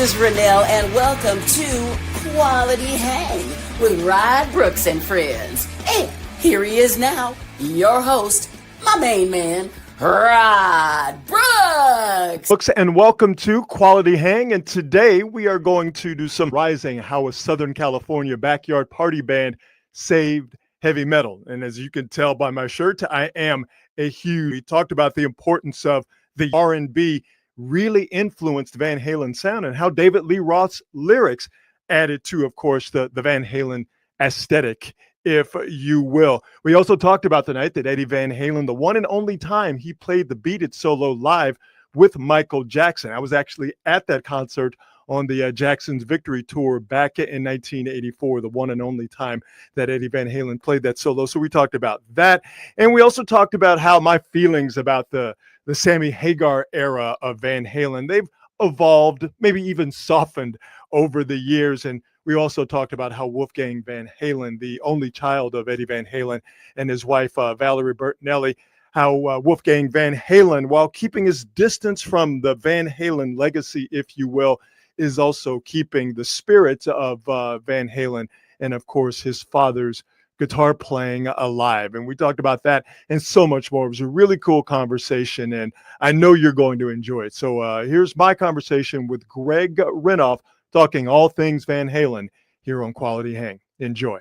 is Renoff, and welcome to Quality Hang with Rod Brooks and friends. And here he is now, your host, my main man, Rod Brooks. Brooks, and welcome to Quality Hang. And today we are going to do some rising how a Southern California backyard party band saved heavy metal. And as you can tell by my shirt, I am a huge. We talked about the importance of the R&B really influenced Van Halen sound and how David Lee Roth's lyrics added to, of course, the Van Halen aesthetic, if you will. We also talked about the night that Eddie Van Halen, the one and only time he played the Beat It solo live with Michael Jackson. I was actually at that concert on the Jackson's Victory Tour back in 1984, the one and only time that Eddie Van Halen played that solo. So we talked about that. And we also talked about how my feelings about the Sammy Hagar era of Van Halen, they've evolved, maybe even softened over the years. And we also talked about how Wolfgang Van Halen, the only child of Eddie Van Halen and his wife, Valerie Bertinelli, how Wolfgang Van Halen, while keeping his distance from the Van Halen legacy, if you will, is also keeping the spirit of Van Halen and, of course, his father's guitar playing alive. And we talked about that and so much more. It was a really cool conversation, and I know you're going to enjoy it. So here's my conversation with Greg Renoff, talking all things Van Halen here on Quality Hang. Enjoy.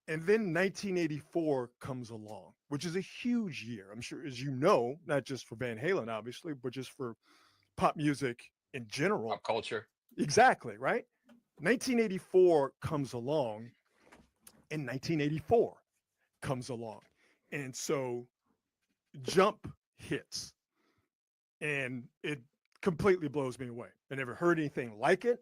And then 1984 comes along, which is a huge year, I'm sure, as you know, not just for Van Halen, obviously, but just for pop music in general. Pop culture. Exactly, right? 1984 comes along, and 1984 comes along. And so Jump hits, and it completely blows me away. I never heard anything like it.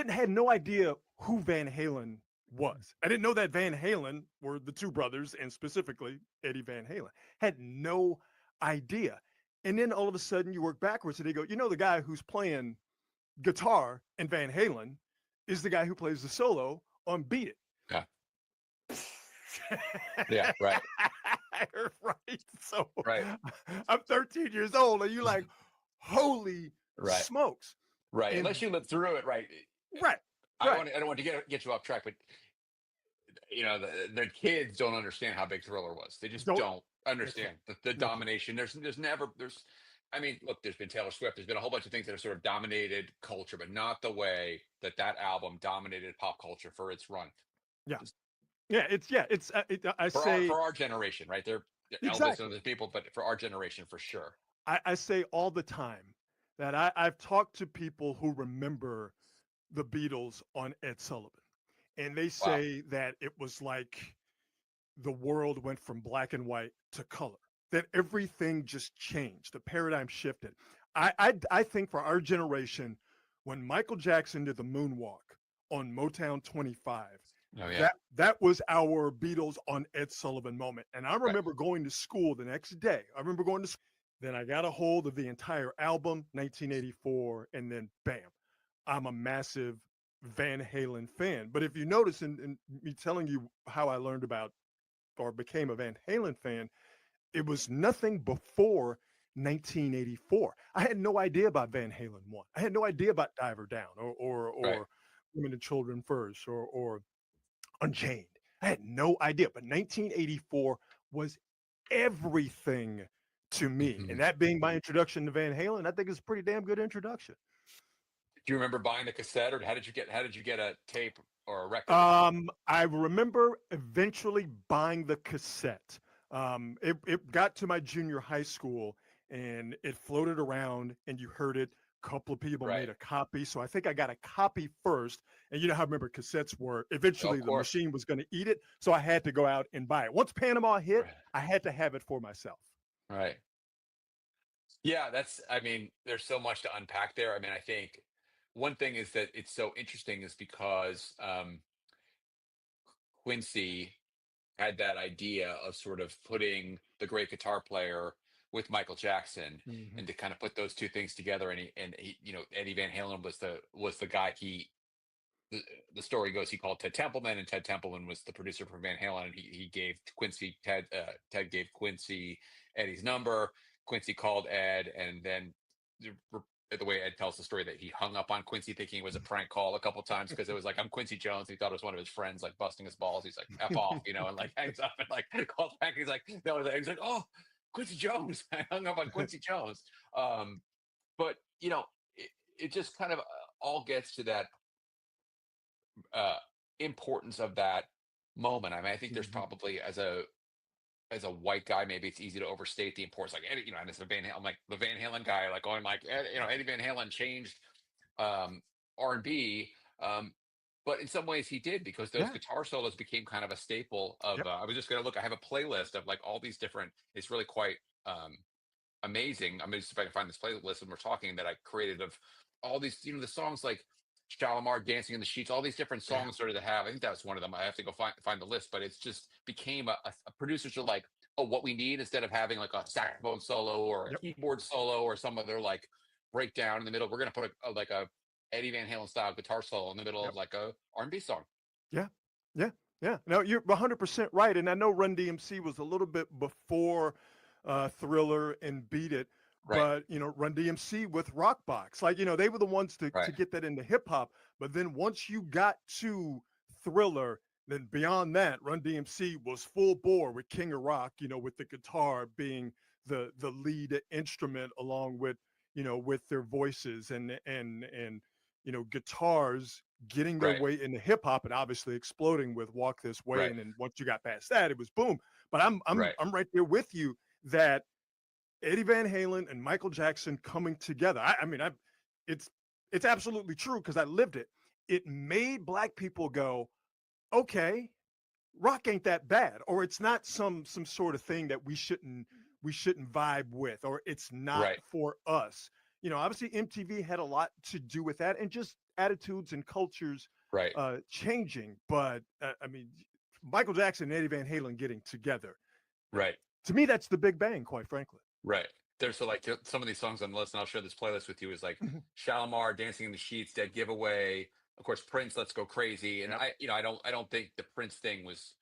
Had no idea who Van Halen was. I didn't know that Van Halen were the two brothers, and specifically Eddie Van Halen. Had no idea. And then all of a sudden you work backwards and they go, the guy who's playing guitar in Van Halen is the guy who plays the solo on Beat It. Yeah. Yeah, right. Right. So right. I'm 13 years old, and you're like, holy smokes. Right. And, unless you lived through it, right. Right. I don't want to get you off track, but the kids don't understand how big Thriller was. They just don't understand the domination. There's been Taylor Swift. There's been a whole bunch of things that have sort of dominated culture, but not the way that album dominated pop culture for its run. Yeah. For our generation, right? They're Elvis and other people, but for our generation, for sure. I say all the time that I've talked to people who remember the Beatles on Ed Sullivan, and they say that it was like the world went from black and white to color, that everything just changed. The paradigm shifted. I think for our generation, when Michael Jackson did the moonwalk on Motown 25, that was our Beatles on Ed Sullivan moment. And I remember going to school the next day. Then I got a hold of the entire album, 1984, and then bam, I'm a massive Van Halen fan. But if you notice in me telling you how I learned about or became a Van Halen fan, it was nothing before 1984. I had no idea about Van Halen 1. I had no idea about Diver Down or Women and Children First or Unchained. I had no idea. But 1984 was everything to me. Mm-hmm. And that being my introduction to Van Halen, I think it's a pretty damn good introduction. Do you remember buying the cassette, or how did you get a tape or a record? I remember eventually buying the cassette. It got to my junior high school and it floated around and you heard it. A couple of people made a copy. So I think I got a copy first. And you know how I remember cassettes were. Eventually the machine was going to eat it. So I had to go out and buy it. Once Panama hit, I had to have it for myself. Right. Yeah, there's so much to unpack there. I think one thing is that it's so interesting is because Quincy had that idea of sort of putting the great guitar player with Michael Jackson, and to kind of put those two things together. And he Eddie Van Halen was the guy. The story goes he called Ted Templeman, and Ted Templeman was the producer for Van Halen, and he gave Quincy Ted gave Quincy Eddie's number. Quincy called Ed, and then the way Ed tells the story, that he hung up on Quincy thinking it was a prank call a couple times, because it was like, I'm Quincy Jones. He thought it was one of his friends like busting his balls. He's like, F off, and like hangs up and like calls back. He's like, no, he's like, oh, Quincy Jones. I hung up on Quincy Jones. But it just kind of all gets to that uh, importance of that moment. I mean, I think there's probably, as a white guy, maybe it's easy to overstate the importance. Like Eddie, and it's a Van Halen, I'm like the Van Halen guy, like going like, Eddie Van Halen changed R&B, but in some ways he did, because those guitar solos became kind of a staple of. I was just gonna look. I have a playlist of like all these different. It's really quite amazing. I'm just, if I can find this playlist when we're talking, that I created of all these, the songs like Shalimar, Dancing in the Sheets, all these different songs started to have. I think that was one of them. I have to go find the list, but it's just became a producers are like, oh, what we need, instead of having like a saxophone solo or a keyboard solo or some other like breakdown in the middle, we're gonna put a Eddie Van Halen style guitar solo in the middle of like a R&B song. Yeah, yeah, yeah. No, you're 100% right, and I know Run DMC was a little bit before Thriller and Beat It. Right. But Run DMC with Rockbox, like they were the ones to get that into hip hop. But then once you got to Thriller, then beyond that, Run DMC was full bore with King of Rock. With the guitar being the lead instrument, along with with their voices and guitars getting their way into hip hop, and obviously exploding with Walk This Way. And then once you got past that, it was boom. But I'm right there with you that Eddie Van Halen and Michael Jackson coming together. It's absolutely true, because I lived it. It made Black people go, okay, rock ain't that bad, or it's not some sort of thing that we shouldn't vibe with, or it's not for us. Obviously MTV had a lot to do with that, and just attitudes and cultures changing. But Michael Jackson and Eddie Van Halen getting together, to me, that's the Big Bang, quite frankly. Right. There's some of these songs on the list, and I'll share this playlist with you, is like Shalimar, Dancing in the Sheets, Dead Giveaway, of course, Prince, Let's Go Crazy. And I don't think the Prince thing was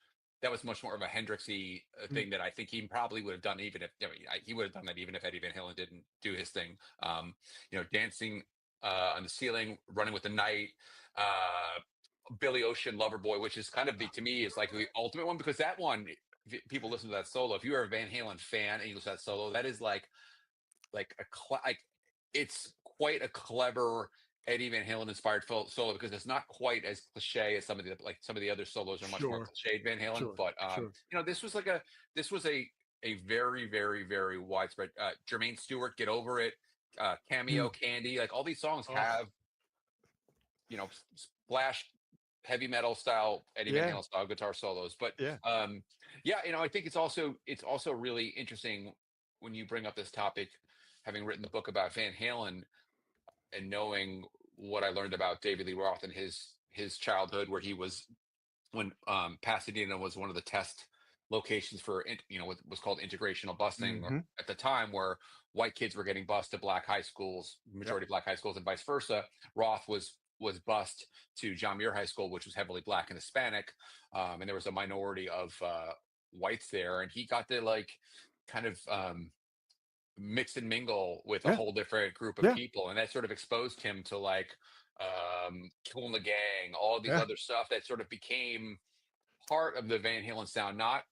much more of a Hendrixy thing that I think he probably would have done, even if he would have done that even if Eddie Van Halen didn't do his thing. Dancing on the Ceiling, Running with the Night, Billy Ocean, Loverboy, which is kind of to me is like the ultimate one, because that one, if people listen to that solo, if you're a Van Halen fan and you listen to that solo, that is like it's quite a clever Eddie Van Halen inspired solo, because it's not quite as cliche as some of the other solos are much more cliched Van Halen. But this was a very, very, very widespread. Jermaine Stewart, Get Over It, Cameo, Candy, like all these songs have splash heavy metal style Eddie Van Halen style guitar solos. But I think it's also really interesting when you bring up this topic, having written the book about Van Halen and knowing what I learned about David Lee Roth and his childhood, where he was, when Pasadena was one of the test locations for what was called integrational busing at the time, where white kids were getting bused to black high schools, majority black high schools, and vice versa. Roth was bused to John Muir High School, which was heavily black and Hispanic, and there was a minority of whites there, and he got to kind of mix and mingle with a whole different group of people, and that sort of exposed him to Kool and the Gang, all these other stuff that sort of became part of the Van Halen sound. Not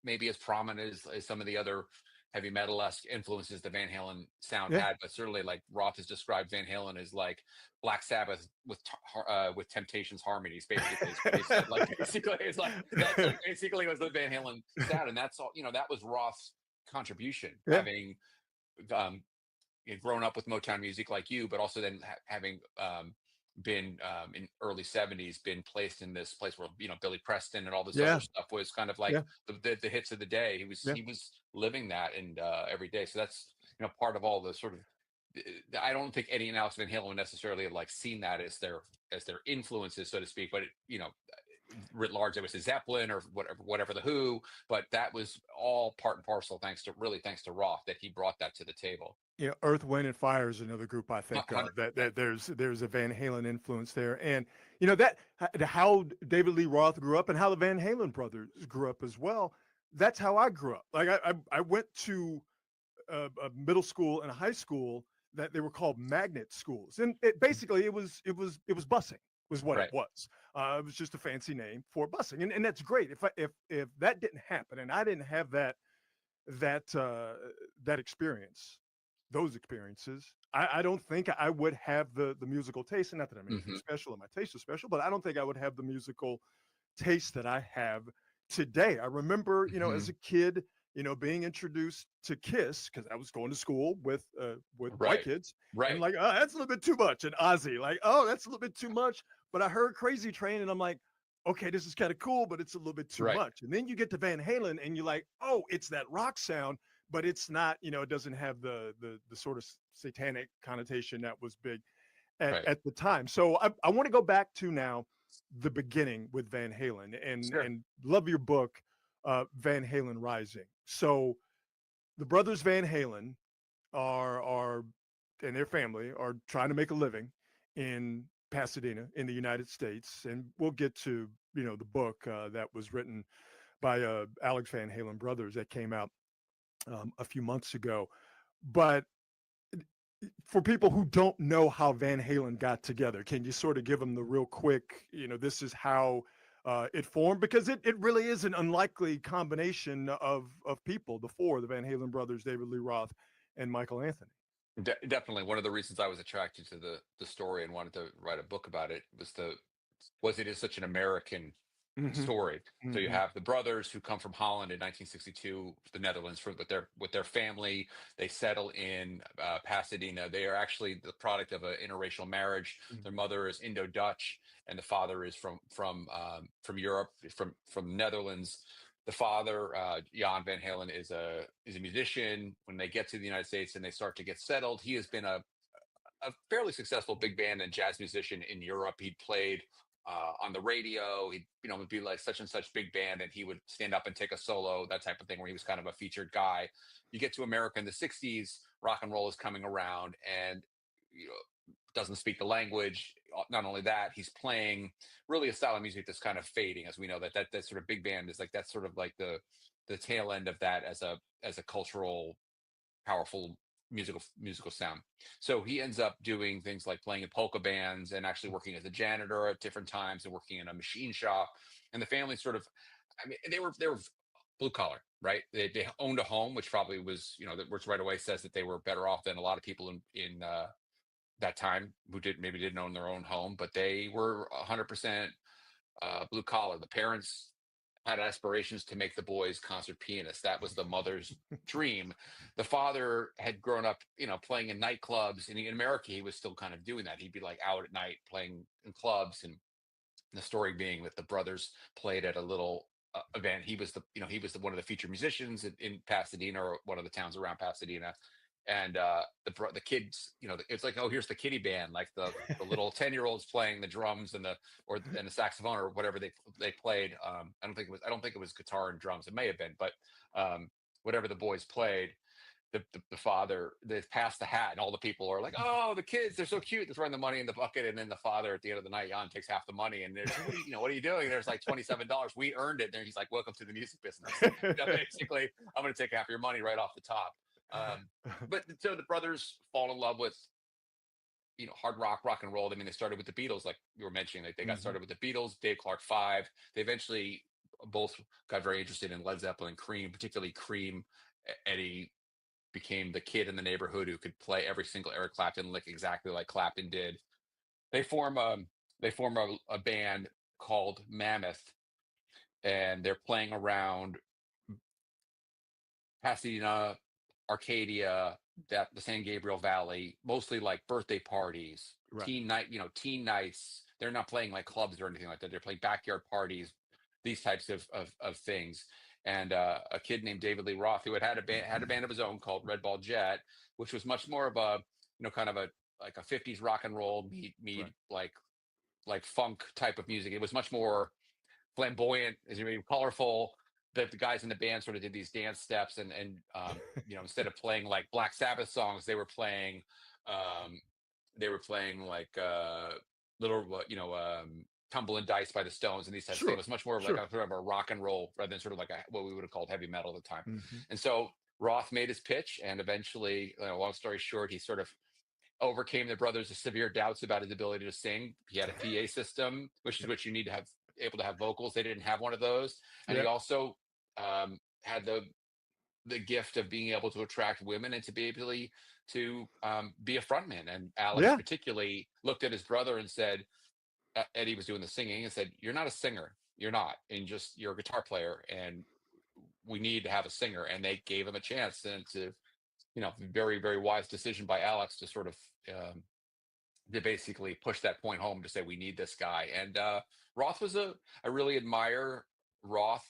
maybe as prominent as some of the other heavy metal-esque influences the Van Halen sound had, but certainly Roth has described Van Halen as like Black Sabbath with Temptations harmonies. Basically, is what he said. Basically, it's that basically was the Van Halen sound, and that's all. That was Roth's contribution, having grown up with Motown music like you, but also then having been in early 70s, been placed in this place where Billy Preston and all this other stuff was kind of the hits of the day. He was living that and every day. So that's part of all the sort of. I don't think Eddie and Alex Van Halen would necessarily have seen that as their influences, so to speak. But writ large, it was the Zeppelin or whatever the Who. But that was all part and parcel, thanks to Roth, that he brought that to the table. Earth, Wind, and Fire is another group I think of that there's a Van Halen influence there, and that how David Lee Roth grew up and how the Van Halen brothers grew up as well. That's how I grew up. I went to a middle school and a high school that they were called magnet schools, and basically it was busing was what it Right. was. It was just a fancy name for busing, and that's great. If that didn't happen, and I didn't have that that experience, those experiences, I don't think I would have the musical taste. And not that I'm anything Hmm. special, and my taste is special, but I don't think I would have the musical taste that I have today. I remember, as Hmm. a kid, being introduced to Kiss because I was going to school with white Right. kids, and Right. like, oh, that's a little bit too much. And Ozzy, like, oh, that's a little bit too much. But I heard Crazy Train, and I'm like, okay, this is kind of cool, but it's a little bit too Right. much. And then you get to Van Halen, and you're like, oh, it's that rock sound, but it's not, it doesn't have the sort of satanic connotation that was big Right. at the time. So I want to go back to now the beginning with Van Halen, Sure. and love your book, Van Halen Rising. So the brothers Van Halen are and their family are trying to make a living in Pasadena in the United States, and we'll get to the book that was written by Alex Van Halen brothers that came out a few months ago. But for people who don't know how Van Halen got together, can you sort of give them the real quick, this is how it formed? Because it really is an unlikely combination of people, the four, the Van Halen brothers, David Lee Roth and Michael Anthony. Definitely one of the reasons I was attracted to the story and wanted to write a book about it was it is such an American Hmm. story. So you Hmm. have the brothers who come from Holland in 1962, the Netherlands, with their family. They settle in Pasadena. They are actually the product of an interracial marriage. Their mother is Indo-Dutch, and the father is from Europe, from the Netherlands. The father, Jan Van Halen, is a musician. When they get to the United States and they start to get settled, he has been a fairly successful big band and jazz musician in Europe. He'd played on the radio. He'd would be like such and such big band, and he would stand up and take a solo, that type of thing, where he was kind of a featured guy. You get to America in the '60s, rock and roll is coming around, and doesn't speak the language. Not only that, he's playing really a style of music that's kind of fading, as we know that sort of big band is like that's sort of like the tail end of that as a cultural powerful musical sound. So he ends up doing things like playing in polka bands and actually working as a janitor at different times and working in a machine shop. And the family sort of, I mean, they were blue collar, right? They owned a home, which probably was, which right away says that they were better off than a lot of people in that time who didn't own their own home, but they were 100% blue collar. The parents had aspirations to make the boys concert pianists. That was the mother's dream. The father had grown up, playing in nightclubs. And in America, he was still kind of doing that. He'd be like out at night playing in clubs. And the story being that the brothers played at a little event. He was one of the featured musicians in Pasadena, or one of the towns around Pasadena. And the kids, it's like, oh, here's the kiddie band, like the little 10-year-olds playing the drums and the saxophone or whatever they played. I don't think it was guitar and drums. It may have been, but whatever the boys played, the father, they passed the hat, and all the people are like, oh, the kids, they're so cute, they're throwing the money in the bucket. And then the father, at the end of the night, Jan takes half the money, and there's, what are you doing? There's like $27, we earned it. And he's like, welcome to the music business. Basically, I'm going to take half your money right off the top. But so the brothers fall in love with hard rock and roll. I mean, they started with the Beatles, like you were mentioning. Like they got Hmm. started with the Beatles, Dave Clark Five. They eventually both got very interested in Led Zeppelin, Cream, particularly Cream. Eddie became the kid in the neighborhood who could play every single Eric Clapton lick exactly like Clapton did. They form a a band called Mammoth, and they're playing around Pasadena, Arcadia, that the San Gabriel Valley, mostly like birthday parties, Right. teen nights. They're not playing like clubs or anything like that. They're playing backyard parties, these types of things. And a kid named David Lee Roth, who had a band of his own called Red Ball Jet, which was much more of a kind of a like a '50s rock and roll meet Right. like funk type of music. It was much more flamboyant, as you mean, colorful. The guys in the band sort of did these dance steps, and instead of playing like Black Sabbath songs, um, they were playing like little Tumble and Dice by the Stones and these types of things. It Sure. was much more of like Sure. a sort of a rock and roll rather than sort of like what we would have called heavy metal at the time. Hmm. And so Roth made his pitch, and eventually, long story short, he sort of overcame the brothers' severe doubts about his ability to sing. He had a PA system, which is what you need to have, able to have vocals. They didn't have one of those, and Yeah. he also had the gift of being able to attract women and to be able to be a frontman. And Alex Yeah. particularly looked at his brother and said, Eddie was doing the singing and said, "You're not a singer. You're not, and just you're a guitar player, and we need to have a singer." And they gave him a chance, and to very very wise decision by Alex to sort of um, to basically push that point home to say we need this guy. And Roth was a I really admire Roth,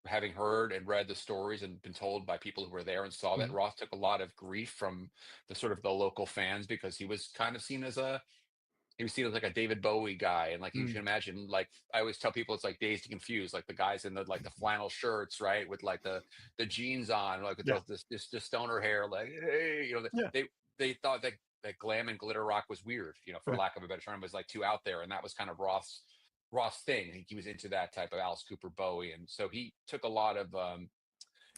having heard and read the stories and been told by people who were there and saw that Mhm. Roth took a lot of grief from the sort of the local fans because he was kind of seen as like a David Bowie guy. And like you Mm. can imagine, like I always tell people, it's like Dazed and Confused, like the guys in the flannel shirts, right, with like the jeans on, like with Yeah. this stoner hair, like, hey, Yeah. they thought that glam and glitter rock was weird, for Right. lack of a better term, was like too out there, and that was kind of Roth's thing. He was into that type of Alice Cooper, Bowie, and so he took a lot of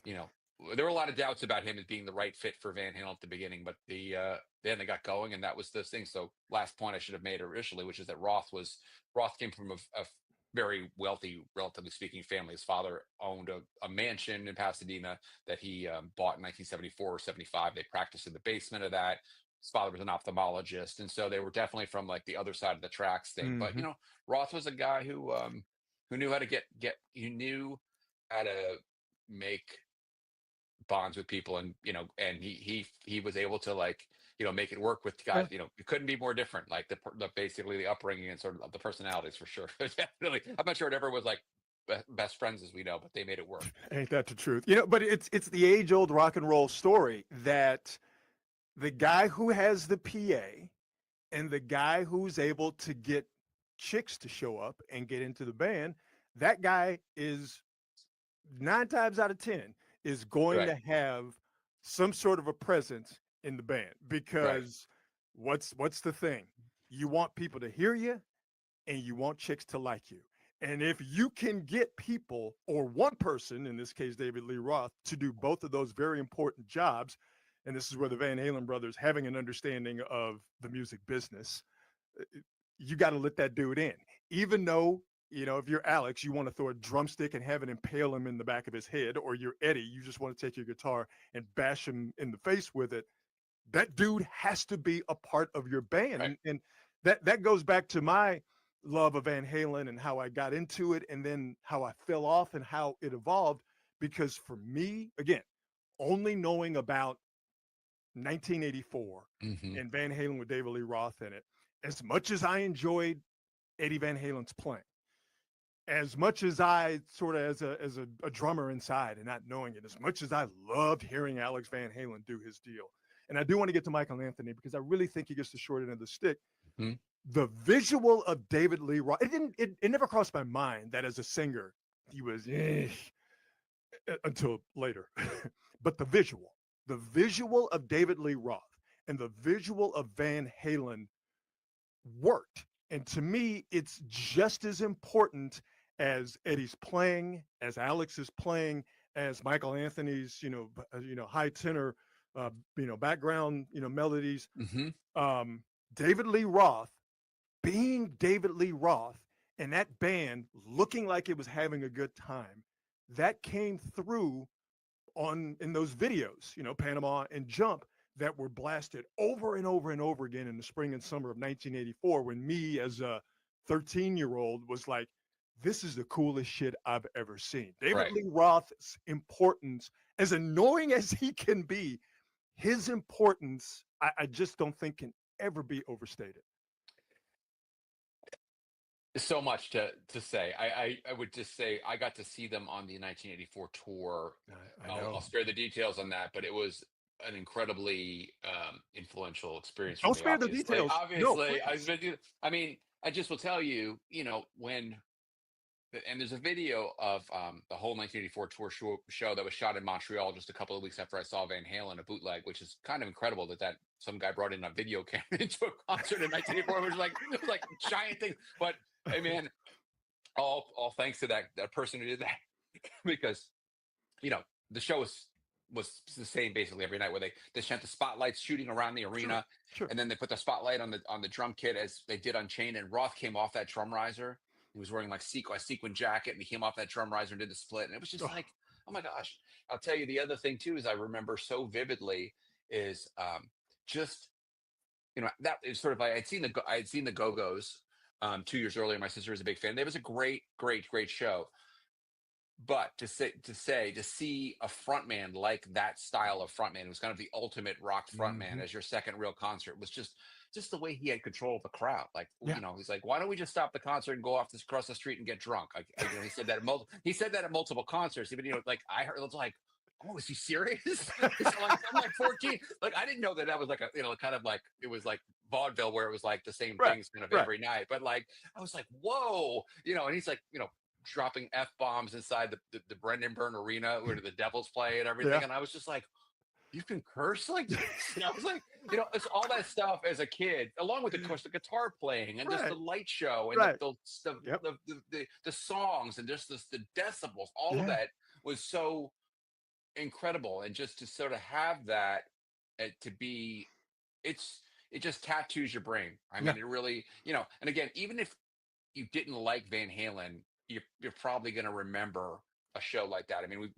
you know, there were a lot of doubts about him as being the right fit for Van Halen at the beginning, but then they got going, and that was the thing. So, last point I should have made originally, which is that Roth came from a very wealthy, relatively speaking, family. His father owned a mansion in Pasadena that he bought in 1974 or 75. They practiced in the basement of that. His father was an ophthalmologist, and so they were definitely from like the other side of the tracks thing. But Mhm. Roth was a guy who knew how to he knew how to make bonds with people, and and he was able to, like, make it work with guys. Yeah. It couldn't be more different, like basically the upbringing and sort of the personalities, for sure. Definitely, I'm not sure it ever was like best friends as we know, but they made it work. Ain't that the truth? But it's the age old rock and roll story that the guy who has the PA and the guy who's able to get chicks to show up and get into the band, that guy is 9 times out of 10 is going Right. to have some sort of a presence in the band Right. because what's the thing? You want people to hear you and you want chicks to like you. And if you can get people or one person, in this case, David Lee Roth, to do both of those very important jobs, and this is where the Van Halen brothers having an understanding of the music business, you got to let that dude in. Even though, if you're Alex, you want to throw a drumstick and have it impale him in the back of his head, or you're Eddie, you just want to take your guitar and bash him in the face with it. That dude has to be a part of your band. Right. And that goes back to my love of Van Halen and how I got into it and then how I fell off and how it evolved. Because for me, again, only knowing about 1984 Hmm. and Van Halen with David Lee Roth in it, as much as I enjoyed Eddie Van Halen's playing, as much as I sort of as a drummer inside and not knowing it, as much as I loved hearing Alex Van Halen do his deal. And I do want to get to Michael Anthony because I really think he gets the short end of the stick. Hmm. The visual of David Lee Roth, it never crossed my mind that as a singer he was until later. But the visual of David Lee Roth and the visual of Van Halen worked. And to me, it's just as important as Eddie's playing, as Alex is playing, as Michael Anthony's, high tenor, background, melodies. Hmm. Um, David Lee Roth being David Lee Roth and that band looking like it was having a good time, that came through in those videos, Panama and Jump, that were blasted over and over and over again in the spring and summer of 1984 when me as a 13-year-old was like, this is the coolest shit I've ever seen. David Right. Lee Roth's importance, as annoying as he can be, his importance, I just don't think can ever be overstated. So much to say. I would just say I got to see them on the 1984 tour. I I'll know. spare the details on that, but it was an incredibly influential experience for Don't me. spare the Obviously, details. No, obviously, please. I mean, I just will tell you, when and there's a video of the whole 1984 tour show that was shot in Montreal just a couple of weeks after I saw Van Halen, a bootleg, which is kind of incredible that some guy brought in a video camera into a concert in 1984, which was like a giant thing. But hey, man, all thanks to that person who did that, because the show was was the same basically every night, where they sent the spotlights shooting around the arena, Sure. and then they put the spotlight on the drum kit as they did Unchained, and Roth came off that drum riser. He was wearing like a sequin jacket, and he came off that drum riser and did the split, and it was just Oh, like, oh my gosh. I'll tell you the other thing too is I remember so vividly is just that is sort of like I had seen the Go Go's 2 years earlier. My sister was a big fan. It was a great, great, great show. But to see a frontman like that style of frontman, it was kind of the ultimate rock frontman as your second real concert, was just the way he had control of the crowd. Like, yeah. He's like, why don't we just stop the concert and go off this across the street and get drunk? He said that he said that at multiple concerts. Even like I heard, it was like, oh, is he serious? So like, I'm like 14. Like, I didn't know that was like a kind of like, it was like vaudeville where it was like the same things kind of every night. But like, I was like, whoa, and he's like, dropping F-bombs inside the Brendan Byrne Arena where the Devils play and everything. Yeah. And I was just like, you can curse like this? And I was like, it's all that stuff as a kid, along with, of course, the guitar playing and just the light show and the songs and just the decibels, all of that was so incredible. And just to sort of have that to be, it just tattoos your brain. I mean, it really, and again, even if you didn't like Van Halen, you're probably going to remember a show like that. I mean, we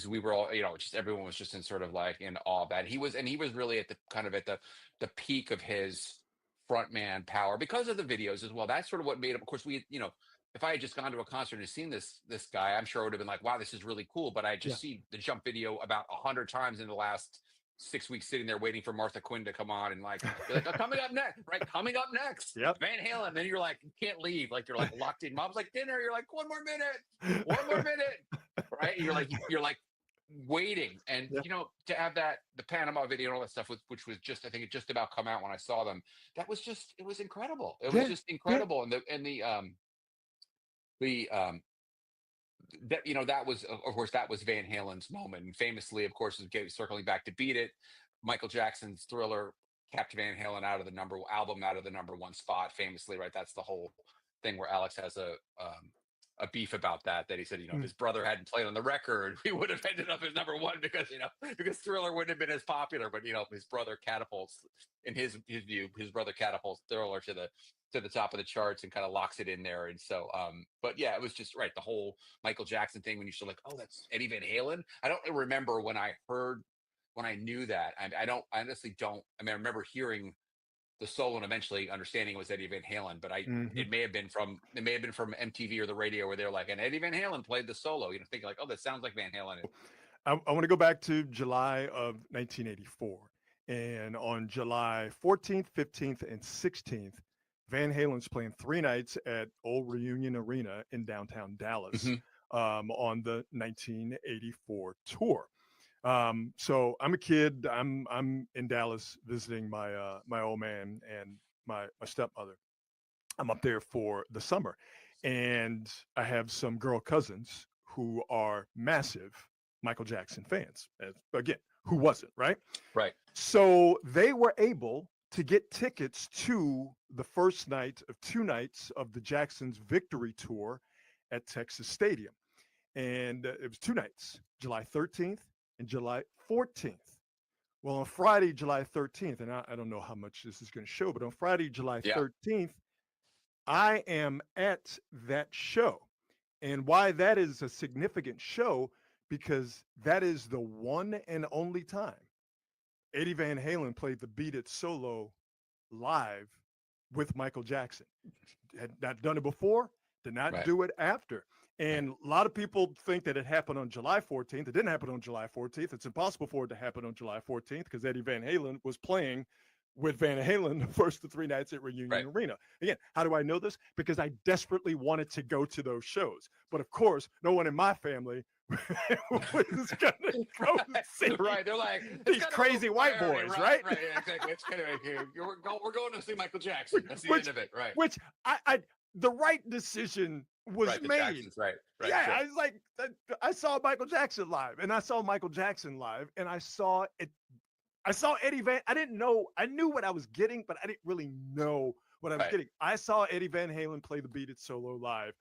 we were all, just everyone was just in sort of like in awe of that. He was really at the peak of his frontman power because of the videos as well. That's sort of what made him. Of course, if I had just gone to a concert and seen this guy, I'm sure I would have been like, wow, this is really cool. But I just see the Jump video about 100 times in the last 6 weeks, sitting there waiting for Martha Quinn to come on, and like, you're like, oh, coming up next, right? Coming up next, Van Halen. Then you're like, you can't leave, like you're like locked in. Mom's like, dinner. You're like, one more minute, right? And you're like waiting, and to have the Panama video and all that stuff, which was just, I think it just about come out when I saw them. It was incredible. It was just incredible, and that was, of course, that was Van Halen's moment, and famously, of course, circling back to Beat It, Michael Jackson's Thriller kept Van Halen out of the number one spot, famously, right? That's the whole thing where Alex has a beef about that he said, if his brother hadn't played on the record, we would have ended up as number one, because Thriller wouldn't have been as popular. But his brother catapults, in his view, Thriller to the top of the charts and kind of locks it in there. And so, but yeah, it was just right. The whole Michael Jackson thing, when you should like, oh, that's Eddie Van Halen. I don't remember when I knew that. I honestly don't. I mean, I remember hearing the solo and eventually understanding it was Eddie Van Halen, but it may have been from MTV or the radio, where they're like, and Eddie Van Halen played the solo, thinking like, oh, that sounds like Van Halen. I want to go back to July of 1984. And on July 14th, 15th, and 16th, Van Halen's playing 3 nights at Old Reunion Arena in downtown Dallas on the 1984 tour. So I'm a kid. I'm in Dallas visiting my old man and my stepmother. I'm up there for the summer, and I have some girl cousins who are massive Michael Jackson fans. Again, who wasn't, right? Right. So they were able to get tickets to the first night of 2 nights of the Jacksons Victory Tour at Texas Stadium. And it was 2 nights, July 13th and July 14th. Well, on Friday, July 13th, and I don't know how much this is going to show, but on Friday, July 13th, I am at that show. And why that is a significant show, because that is the one and only time Eddie Van Halen played the Beat It solo live with Michael Jackson. Had not done it before, did not do it after. And a lot of people think that it happened on July 14th. It didn't happen on July 14th. It's impossible for it to happen on July 14th, because Eddie Van Halen was playing with Van Halen the first of 3 nights at Reunion Arena. Again, how do I know this? Because I desperately wanted to go to those shows. But of course, no one in my family was going to go see They're like, these crazy white boys, right? Right, yeah, exactly. It's kind of like, we're going to see Michael Jackson. That's the end of it, right? Which the right decision was made. Right. Yeah, sure. I was like, I saw Michael Jackson live, and I saw Michael Jackson live, and I saw Eddie Van. I didn't know. I knew what I was getting, but I didn't really know what I was getting. I saw Eddie Van Halen play the Beat It solo live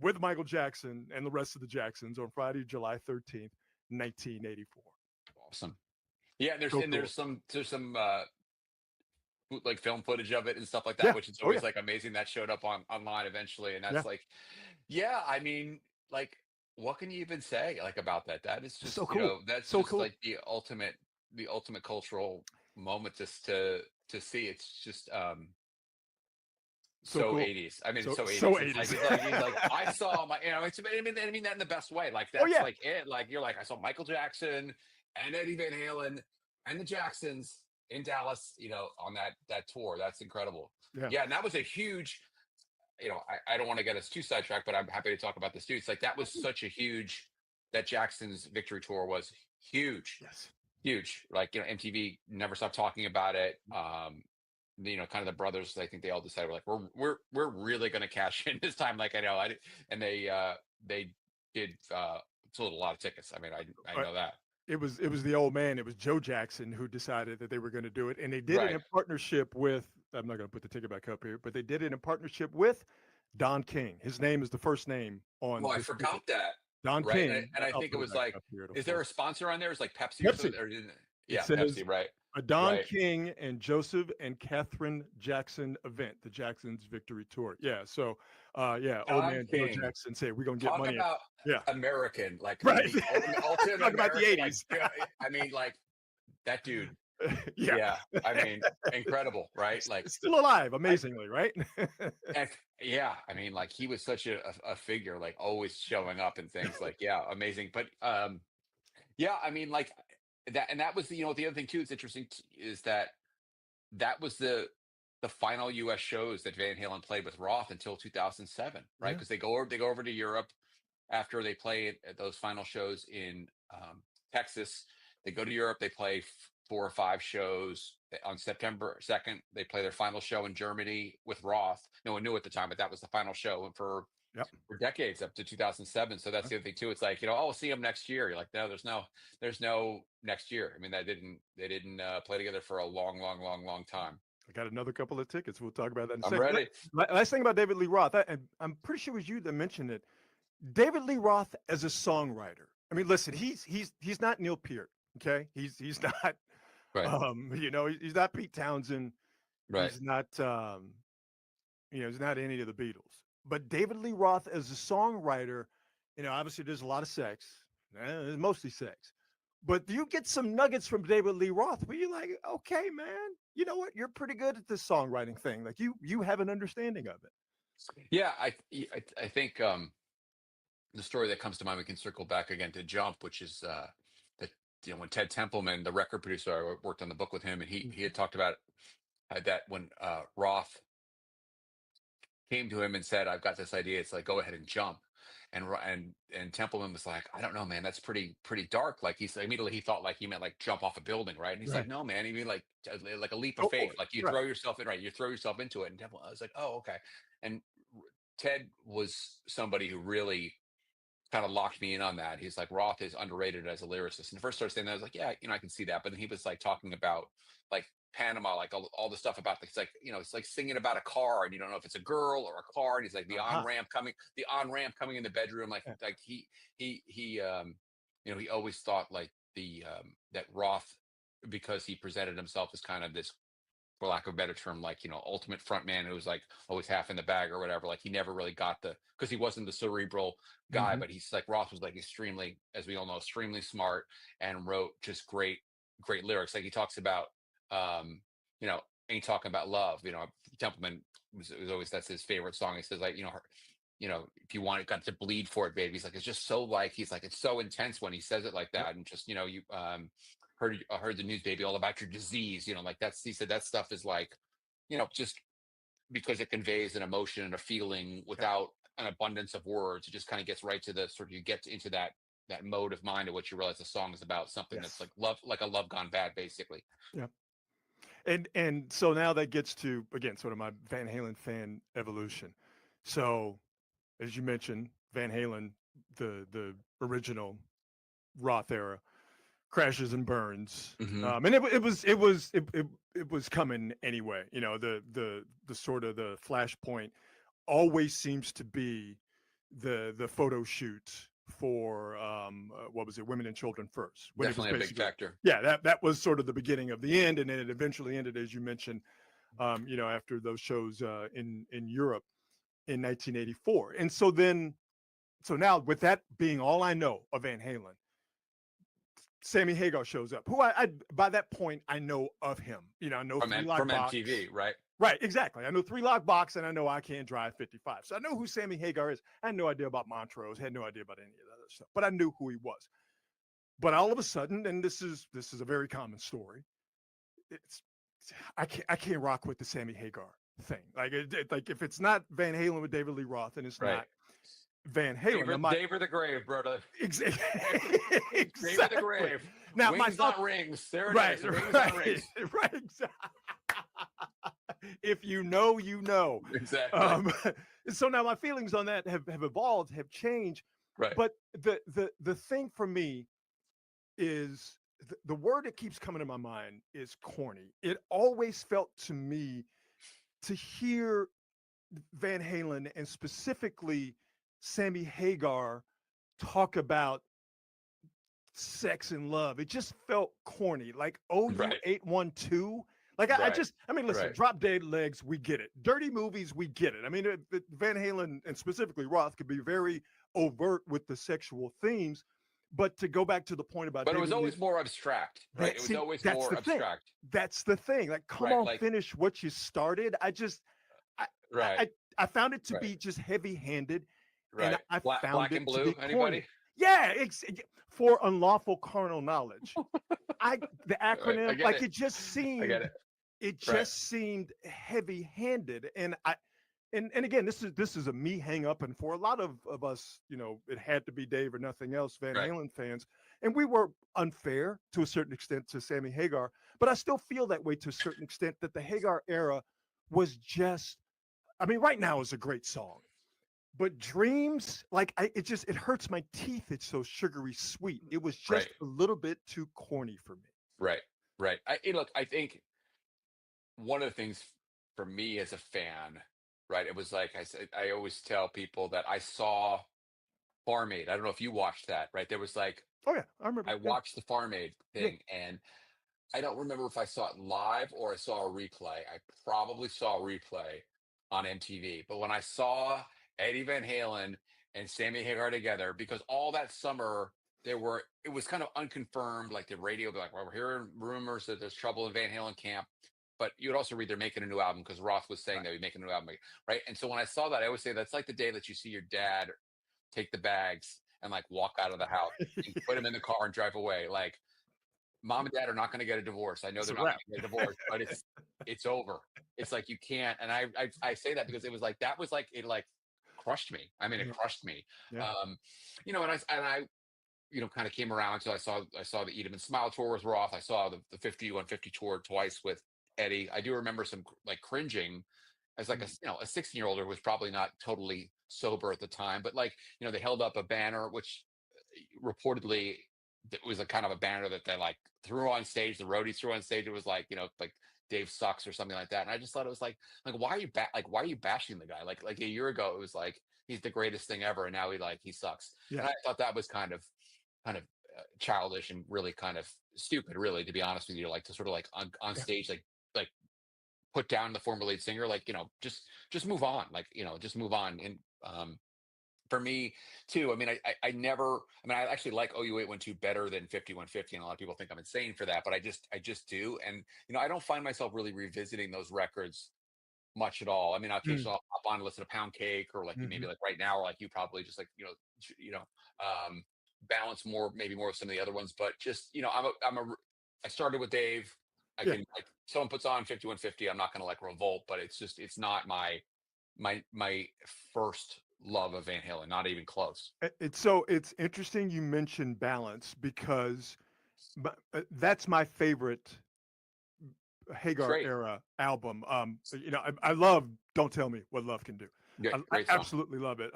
with Michael Jackson and the rest of the Jacksons on Friday, July 13th, 1984. Awesome. Yeah, there's So and cool. there's some like film footage of it and stuff like that, Yeah. which is Oh always yeah. like amazing. That showed up online eventually, and Yeah. that's like, yeah, I mean, like, what can you even say like about that? That is So just, cool. that's So just cool. like the ultimate cultural moment just to see. It's just So so cool. 80s. I mean, it's So so so 80s. It's like 80s. he's like I saw my, I mean that in the best way. Like Oh that's yeah. like it. Like you're like I saw Michael Jackson and Eddie Van Halen and the Jacksons in Dallas, on that tour. That's incredible. Yeah. Yeah, and that was a huge, I don't want to get us too sidetracked, but I'm happy to talk about this too. It's like that was such a huge, that Jackson's victory tour was huge, Yes. huge. Like, MTV never stopped talking about it. Kind of the brothers, I think they all decided, like, we're really going to cash in this time. Like, I know and they did sold a lot of tickets. I mean, I know that. It was the old man. It was Joe Jackson who decided that they were going to do it, and they did it Right. in partnership with. I'm not going to put the ticket back up here, but they did it in partnership with Don King. His name is the first name on Oh, I this ticket. forgot that. Don Right. And King. I I'll think it put it was back like, up here. It'll is there float. a sponsor on there? It's like Pepsi or Pepsi. something? Or, It yeah, says Pepsi. Right. a Don Right. King and Joseph and Catherine Jackson event, the Jackson's Victory Tour. Yeah. So, yeah, old Don man Joe King. Jackson said we're gonna get Talk money in. about Yeah. American, like Right. the ultimate Talk about the American. Like, 80s. I mean, like that dude. Yeah. Yeah, I mean, incredible, right? Like, Still alive, I, amazingly, right? yeah, I mean, like he was such a figure, like always showing up and things. Like, yeah, amazing. But yeah, I mean, like that, and that was the other thing too. It's interesting is that was the final U.S. shows that Van Halen played with Roth until 2007, right? Yeah. Because they go over to Europe after they play at those final shows in Texas. They go to Europe. They play 4 or 5 shows. On September 2nd, they play their final show in Germany with Roth. No one knew at the time, but that was the final show for Yep. decades up to 2007. So that's the other thing too. It's like, oh, we'll see them next year. You're like, no, there's no next year. I mean, they didn't play together for a long, long, long, long time. I got another couple of tickets. We'll talk about that in a I'm second. ready. Last thing about David Lee Roth, I'm pretty sure it was you that mentioned it. David Lee Roth as a songwriter. I mean, listen, he's not Neil Peart. Okay, he's not. Right. He's not Pete Townsend. Right. He's not. He's not any of the Beatles. But David Lee Roth as a songwriter, obviously there's a lot of sex. It's mostly sex. But you get some nuggets from David Lee Roth where you're like, okay, man, you know what? You're pretty good at this songwriting thing. Like you have an understanding of it. Yeah, I think the story that comes to mind, we can circle back again to Jump, which is that when Ted Templeman, the record producer, I worked on the book with him, and he had talked about that when Roth came to him and said, "I've got this idea. It's like, go ahead and jump." And Templeman was like, "I don't know, man. That's pretty dark." Like immediately he thought like he meant like jump off a building, right? And he's like, Right. "No, man. You mean like a leap of Go for faith? it. Like you Right. throw yourself in, right? You throw yourself into it." And Templeman, I was like, "Oh, okay." And Ted was somebody who really kind of locked me in on that. He's like, Roth is underrated as a lyricist. And the first started saying that, I was like, yeah, I can see that. But then he was like talking about like Panama, like all the stuff about it's like, it's like singing about a car and you don't know if it's a girl or a car. And he's like the Uh-huh. on ramp coming in the bedroom. Like, Yeah. like he he always thought like that Roth, because he presented himself as kind of this, for lack of a better term, like, ultimate front man who was like always half in the bag or whatever. Like he never really got because he wasn't the cerebral guy, Mhm. but he's like, Roth was like extremely, as we all know, extremely smart and wrote just great, great lyrics. Like he talks about, ain't talking about love, Templeman was always, that's his favorite song. He says like, if you want it, got to bleed for it, baby. He's like, it's just so like, he's like, it's so intense when he says it like Yep. that. And just, you, heard the news, baby, all about your disease. Like he said that stuff is like, just because it conveys an emotion and a feeling without an abundance of words. It just kind of gets right to the sort of, you get into that mode of mind of what you realize the song is about, something that's Yes. like love, like a love gone bad, basically. Yeah. And so now that gets to again sort of my Van Halen fan evolution. So as you mentioned, Van Halen, the original Roth era, crashes and burns, Hmm. and it was coming anyway. The sort of the flashpoint always seems to be the photo shoot for what was it, Women and Children First, when Definitely a big factor. Yeah, that was sort of the beginning of the end, and then it eventually ended, as you mentioned, after those shows in Europe in 1984. And so now, with that being all I know of Van Halen, Sammy Hagar shows up, who I by that point I know of him. I know From, Three Lock from Box. MTV, right? Right, exactly. I know Three Lock Box, and I know I Can't Drive 55. So I know who Sammy Hagar is. I had no idea about Montrose, had no idea about any of that other stuff, but I knew who he was. But all of a sudden, and this is a very common story, it's I can't rock with the Sammy Hagar thing. Like like if it's not Van Halen with David Lee Roth, and it's Right. not Van Halen. Dave or the grave, brother. Exactly. Dave or the grave. Now wings my thought, on rings. There it right, is. Wings right, on rings. right. If you know, you know. Exactly. So now my feelings on that have evolved, have changed. Right. But the thing for me is the word that keeps coming to my mind is corny. It always felt to me, to hear Van Halen and specifically Sammy Hagar talk about sex and love, it just felt corny. Like Right. OU812. Like Right. I mean, listen, Right. Drop Dead Legs, we get it. Dirty Movies, we get it. I mean, Van Halen and specifically Roth could be very overt with the sexual themes, but to go back to the point about But it was David Lee, always more abstract, right? It was always more abstract. that's the thing. Like, come Right, on, like- finish what you started. Right. I found it to Right. be just heavy-handed, Right. and I Black found it and to blue. be corny. Anybody? Yeah, for unlawful carnal knowledge. The Right. acronym, I get like it. it just seemed, I get it. it Right. just seemed heavy-handed, and again, this is a me hang up, and for a lot of us, it had to be Dave or nothing else, Van Right. Halen fans, and we were unfair to a certain extent to Sammy Hagar, but I still feel that way to a certain extent, that the Hagar era was just, I mean, Right Now is a great song, but Dreams, like it hurts my teeth. It's so sugary sweet. It was just Right. a little bit too corny for me. Right. Right. Look, I think one of the things for me as a fan, right? It was like I said, I always tell people that I saw Farm Aid. I don't know if you watched that, right? There was like, Oh yeah, I remember. I Yeah. watched the Farm Aid thing, and I don't remember if I saw it live or I saw a replay. I probably saw a replay on MTV. But when I saw Eddie Van Halen and Sammy Hagar together, because all that summer it was kind of unconfirmed, like the radio would be like, well, we're hearing rumors that there's trouble in Van Halen camp. But you would also read they're making a new album, because Roth was saying Right. they would make a new album, right? And so when I saw that, I always say that's like the day that you see your dad take the bags and like walk out of the house and put them in the car and drive away. Like, mom and dad are not going to get a divorce. I know It's they're a not going wrap. to get a divorce, but it's over. It's like you can't. And I say that because it was like that was like it like crushed me. I mean, it Yeah. crushed me. Yeah. And I kind of came around. So I saw the Eat 'Em and Smile tour with Roth. I saw the 5150 tour twice with Eddie. I do remember some like cringing as like a 16-year-old who was probably not totally sober at the time, but like, they held up a banner, which reportedly it was a kind of a banner that they like threw on stage. The roadies threw on stage. It was like, like Dave sucks or something like that. And I just thought it was like, why are you bashing the guy? Like a year ago, it was like, he's the greatest thing ever. And now he sucks. Yeah. And I thought that was kind of childish and really kind of stupid, really, to be honest with you, like to sort of like on Yeah. stage, like put down the former lead singer, like, just move on, like, just move on. And, for me too, I mean, I never, I mean, I actually like OU812 better than 5150. And a lot of people think I'm insane for that, but I just do. And, I don't find myself really revisiting those records much at all. I mean, occasionally I'll hop on and listen to Pound Cake, or like maybe like Right Now, or like you probably just like, balance more, maybe more of some of the other ones, but just, I started with Dave. I Yeah. can, like, someone puts on 5150, I'm not going to like revolt, but it's not my first love of Van Halen, not even close. It's interesting you mentioned balance, because that's my favorite Hagar Great. era album. I love Don't Tell Me What Love Can Do. I Great song. absolutely love it.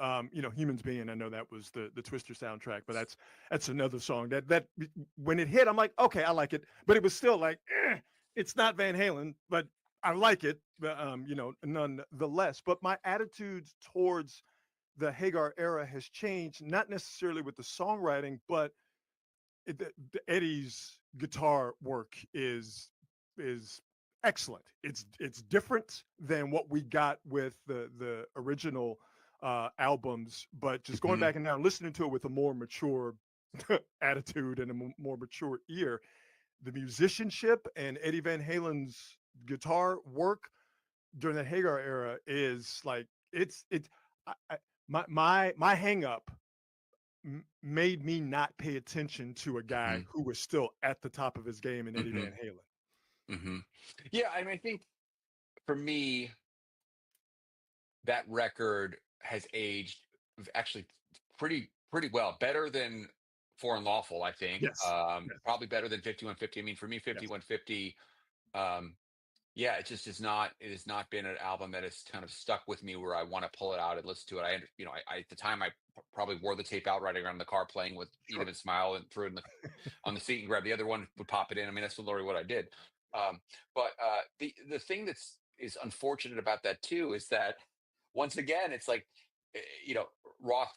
Humans Being, I know that was the Twister soundtrack, but that's another song that when it hit, I'm like, okay, I like it, but it was still like, it's not Van Halen, but I like it, nonetheless. But my attitudes towards the Hagar era has changed, not necessarily with the songwriting, but Eddie's guitar work is excellent. It's different than what we got with the original albums, but just going Hmm. back and now listening to it with a more mature attitude and a more mature ear, the musicianship and Eddie Van Halen's guitar work during the Hagar era is like it's I, my hang up made me not pay attention to a guy Hmm. who was still at the top of his game in Eddie Hmm. Van Halen. Hmm. Yeah, I mean, I think for me, that record has aged actually pretty well, better than Foreign Lawful, I think. Yes. Yes. Probably better than 5150. I mean, for me, Yes. 5150. Um, yeah, it just is not. It has not been an album that has kind of stuck with me where I want to pull it out and listen to it. I at the time I probably wore the tape out riding around the car playing with Eat 'Em Sure. and Smile and threw it in on the seat and grab the other one, would pop it in. I mean, that's literally what I did. But the thing that's is unfortunate about that too is that once again, it's like, you know, Roth.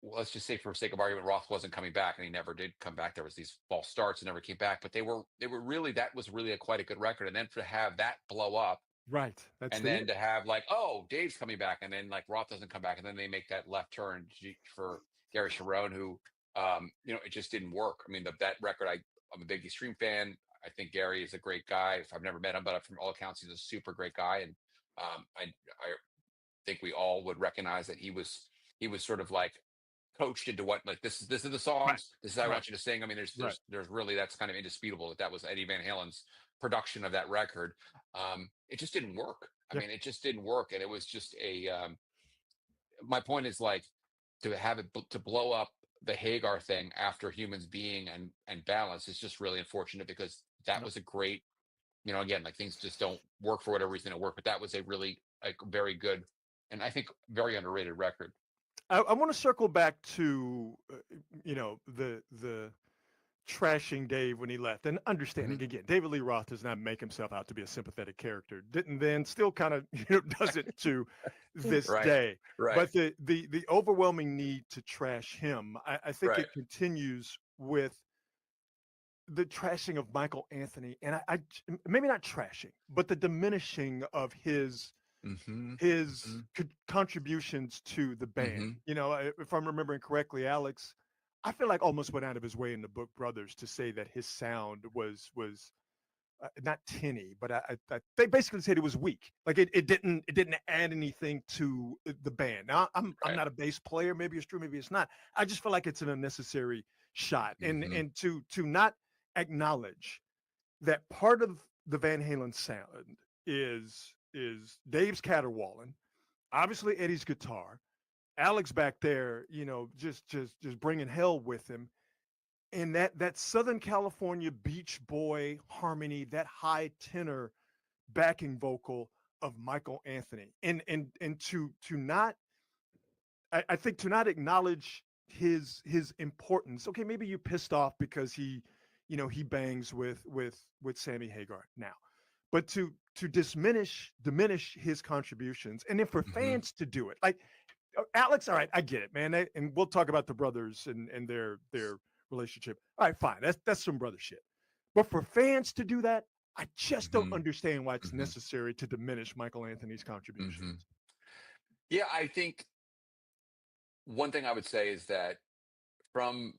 Let's just say, for sake of argument, Roth wasn't coming back, and he never did come back. There was these false starts and never came back. But they were really, that was really quite a good record. And then to have that blow up, Right. That's and the then it. to have like, oh, Dave's coming back, and then like Roth doesn't come back, and then they make that left turn for Gary Sharon, who, it just didn't work. I mean, that record, I'm a big Extreme fan. I think Gary is a great guy. If I've never met him, but from all accounts, he's a super great guy, and I think we all would recognize that he was sort of like coached into what, like, this is the Right. songs, this is how I Right. want you to sing. I mean, there's Right. there's there's really, that's kind of indisputable that was Eddie Van Halen's production of that record. It just didn't work. I Yeah. mean, it just didn't work, and it was just my point is, like, to have it to blow up the Hagar thing after Humans Being and Balance is just really unfortunate, because that No. was a great, again, like, things just don't work for whatever reason it worked, but that was a really, like, very good, and I think very underrated record. I want to circle back to the trashing Dave when he left, and Hmm. understanding again, David Lee Roth does not make himself out to be a sympathetic character. Didn't then, still kind of does it to this Right, day. right, But the overwhelming need to trash him, I think right. it continues with the trashing of Michael Anthony, and maybe not trashing, but the diminishing of his Hmm. his Hmm. contributions to the band. Hmm. If I'm remembering correctly, Alex, I feel like almost went out of his way in the book Brothers to say that his sound was not tinny, but they basically said it was weak. Like it didn't add anything to the band. Now I'm Right. not a bass player. Maybe it's true, maybe it's not. I just feel like it's an unnecessary shot, and Hmm. and to not acknowledge that part of the Van Halen sound is Dave's caterwauling, obviously Eddie's guitar, Alex back there, just bringing hell with him, and that Southern California Beach Boy harmony, that high tenor backing vocal of Michael Anthony, and to not, I think to not acknowledge his importance. Okay, maybe you pissed off because he bangs with Sammy Hagar now, but to diminish his contributions, and then for Hmm. fans to do it, like Alex, all right, I get it, man, and we'll talk about the brothers and their relationship. All right, fine, that's some brother shit. But for fans to do that, I just don't Hmm. understand why it's Hmm. necessary to diminish Michael Anthony's contributions. Hmm. Yeah, I think one thing I would say is that from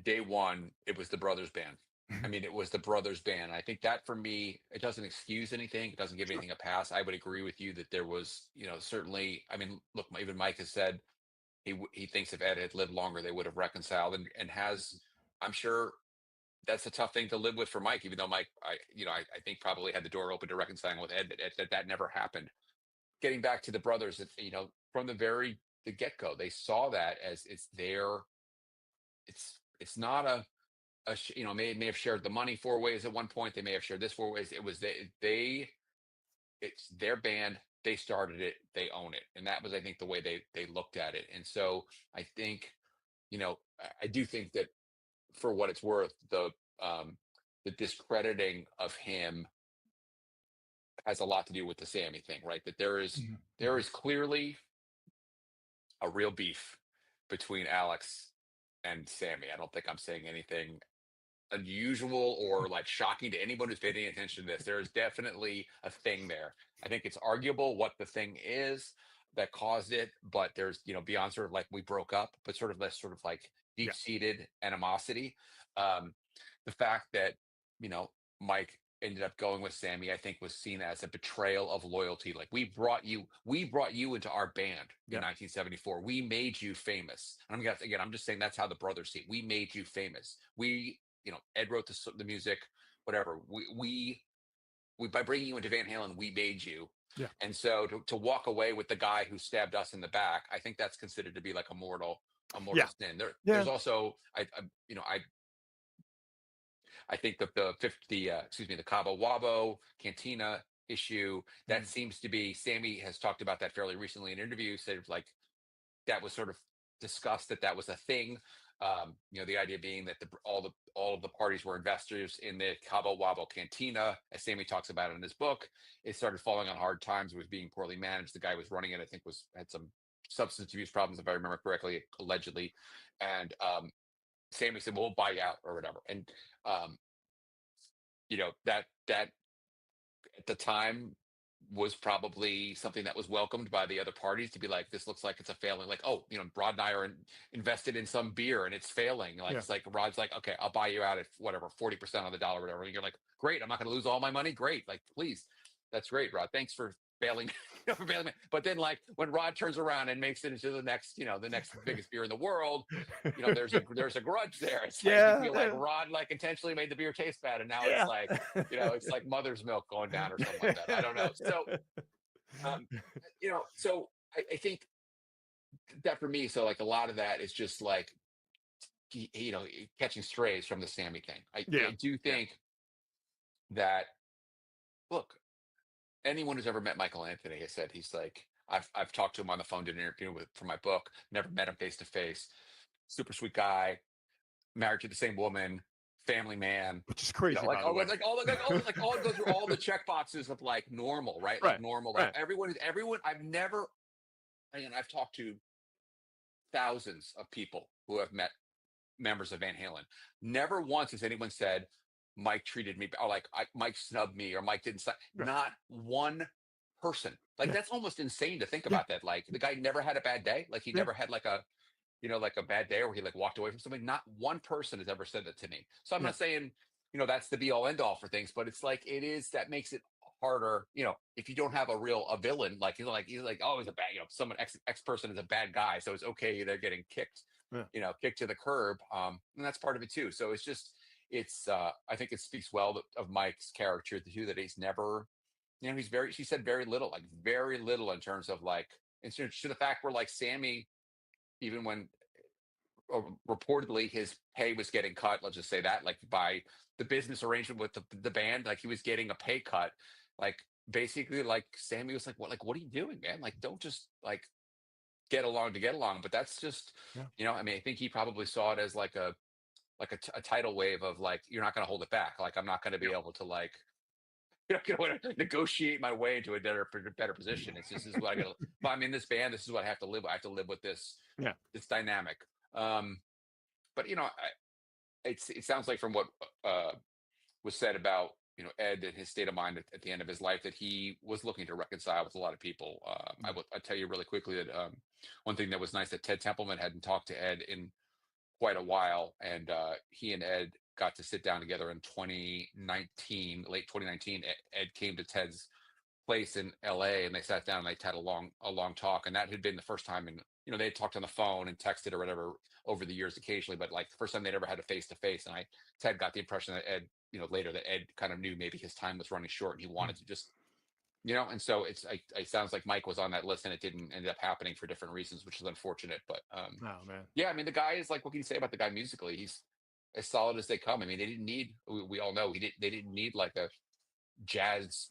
day one, it was the Brothers Band. I mean, it was the Brothers Band. I think that, for me, it doesn't excuse anything. It doesn't give Sure. anything a pass. I would agree with you that there was, certainly. I mean, look, even Mike has said he thinks if Ed had lived longer, they would have reconciled, and has. I'm sure that's a tough thing to live with for Mike, even though Mike, I think, probably had the door open to reconciling with Ed, that never happened. Getting back to the brothers, from the get go, they saw that as it's their. It's not may have shared the money four ways at one point. They may have shared this four ways. It was it's their band. They started it. They own it, and that was, I think, the way they looked at it. And so I think, I do think that, for what it's worth, the discrediting of him has a lot to do with the Sammy thing, right? That there is Mhm, there mhm. is clearly a real beef between Alex and Sammy. I don't think I'm saying anything unusual or like shocking to anyone who's paying attention to this. There is definitely a thing there. I think it's arguable what the thing is that caused it, but there's, beyond sort of like we broke up, but sort of less sort of like Yeah. deep-seated animosity. Um, the fact that, you know, Mike ended up going with Sammy, I think was seen as a betrayal of loyalty. Like we brought you into our band in Yeah. 1974. We made you famous. And I'm just saying that's how the brothers see it. We made you famous. Ed wrote the music, whatever. We by bringing you into Van Halen, we made you. Yeah. And so to walk away with the guy who stabbed us in the back, I think that's considered to be like a mortal Yeah. sin. Yeah. There's also I think that the Cabo Wabo Cantina issue that seems to be, Sammy has talked about that fairly recently in interviews. Said like that was sort of discussed that was a thing. The idea being that all of the parties were investors in the Cabo Wabo Cantina, as Sammy talks about it in his book. It started falling on hard times. It was being poorly managed. The guy who was running it, I think, had some substance abuse problems, if I remember correctly, allegedly. And Sammy said, "Well, we'll buy you out or whatever." And um, that at the time was probably something that was welcomed by the other parties to be like, this looks like it's a failing. Like, oh, Rod and I are invested in some beer and it's failing. Like, It's like Rod's like, okay, I'll buy you out at whatever, 40% on the dollar, whatever. And you're like, great, I'm not going to lose all my money. Great. Like, please. That's great, Rod. Thanks for bailing, for bailing me. But then like when Rod turns around and makes it into the next biggest beer in the world, there's a grudge there. It's like you feel like Rod like intentionally made the beer taste bad, and now it's like it's like mother's milk going down or something like that. I don't know. So so I think that for me, so like a lot of that is just like catching strays from the Sammy thing. I do think that, look, anyone who's ever met Michael Anthony has said he's like, I've talked to him on the phone, did an interview for my book, never met him face to face. Super sweet guy, married to the same woman, family man, which is crazy. Like all go through all the check boxes of like normal, right? Like normal. Like everyone. I've talked to thousands of people who have met members of Van Halen. Never once has anyone said Mike treated me, or like Mike snubbed me, or Mike didn't. Not one person. Like that's almost insane to think about that. Like the guy never had a bad day. Like he never had like a like a bad day where he like walked away from something. Not one person has ever said that to me. So I'm not saying, that's the be all end all for things, but it's like, that makes it harder, if you don't have a villain, like, he's like, oh, he's a bad, someone X person is a bad guy. So it's okay. They're getting kicked, kicked to the curb. And that's part of it too. So I think it speaks well of Mike's character too, that he's never, she said very little in terms of like, to the fact where like Sammy, even when reportedly his pay was getting cut, let's just say that, like by the business arrangement with the band, like he was getting a pay cut, like basically like Sammy was like, what are you doing, man? Like, don't just like get along to get along. But that's just, I think he probably saw it as like a tidal wave of like, you're not going to hold it back. Like, I'm not going to be able to like, negotiate my way into a better position. It's just, this is what I got to. If I'm in this band, this is what I have to live with. I have to live with this. This dynamic. But it sounds like from what was said about Ed and his state of mind at the end of his life, that he was looking to reconcile with a lot of people. I'll tell you really quickly that one thing that was nice, that Ted Templeman hadn't talked to Ed in quite a while, and he and Ed got to sit down together in 2019, late 2019. Ed came to Ted's place in LA, and they sat down and they had a long talk. And that had been the first time, and they had talked on the phone and texted or whatever over the years occasionally, but like the first time they'd ever had a face to face. And Ted got the impression that Ed, later, that Ed kind of knew maybe his time was running short and he wanted to just, and so it sounds like Mike was on that list, and it didn't end up happening for different reasons, which is unfortunate. But oh man, yeah, I mean, the guy is like, what can you say about the guy musically? He's as solid as they come. I mean, they didn't need, we all know they didn't need like a jazz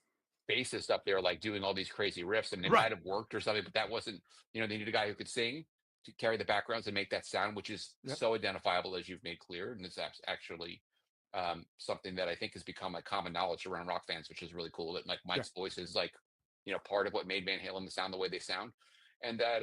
bassist up there like doing all these crazy riffs. I mean, it might have worked or something, but that wasn't, they needed a guy who could sing to carry the backgrounds and make that sound, which is so identifiable, as you've made clear. And it's actually something that I think has become like common knowledge around rock fans, which is really cool, that like Mike's voice is like, part of what made Van Halen sound the way they sound. And that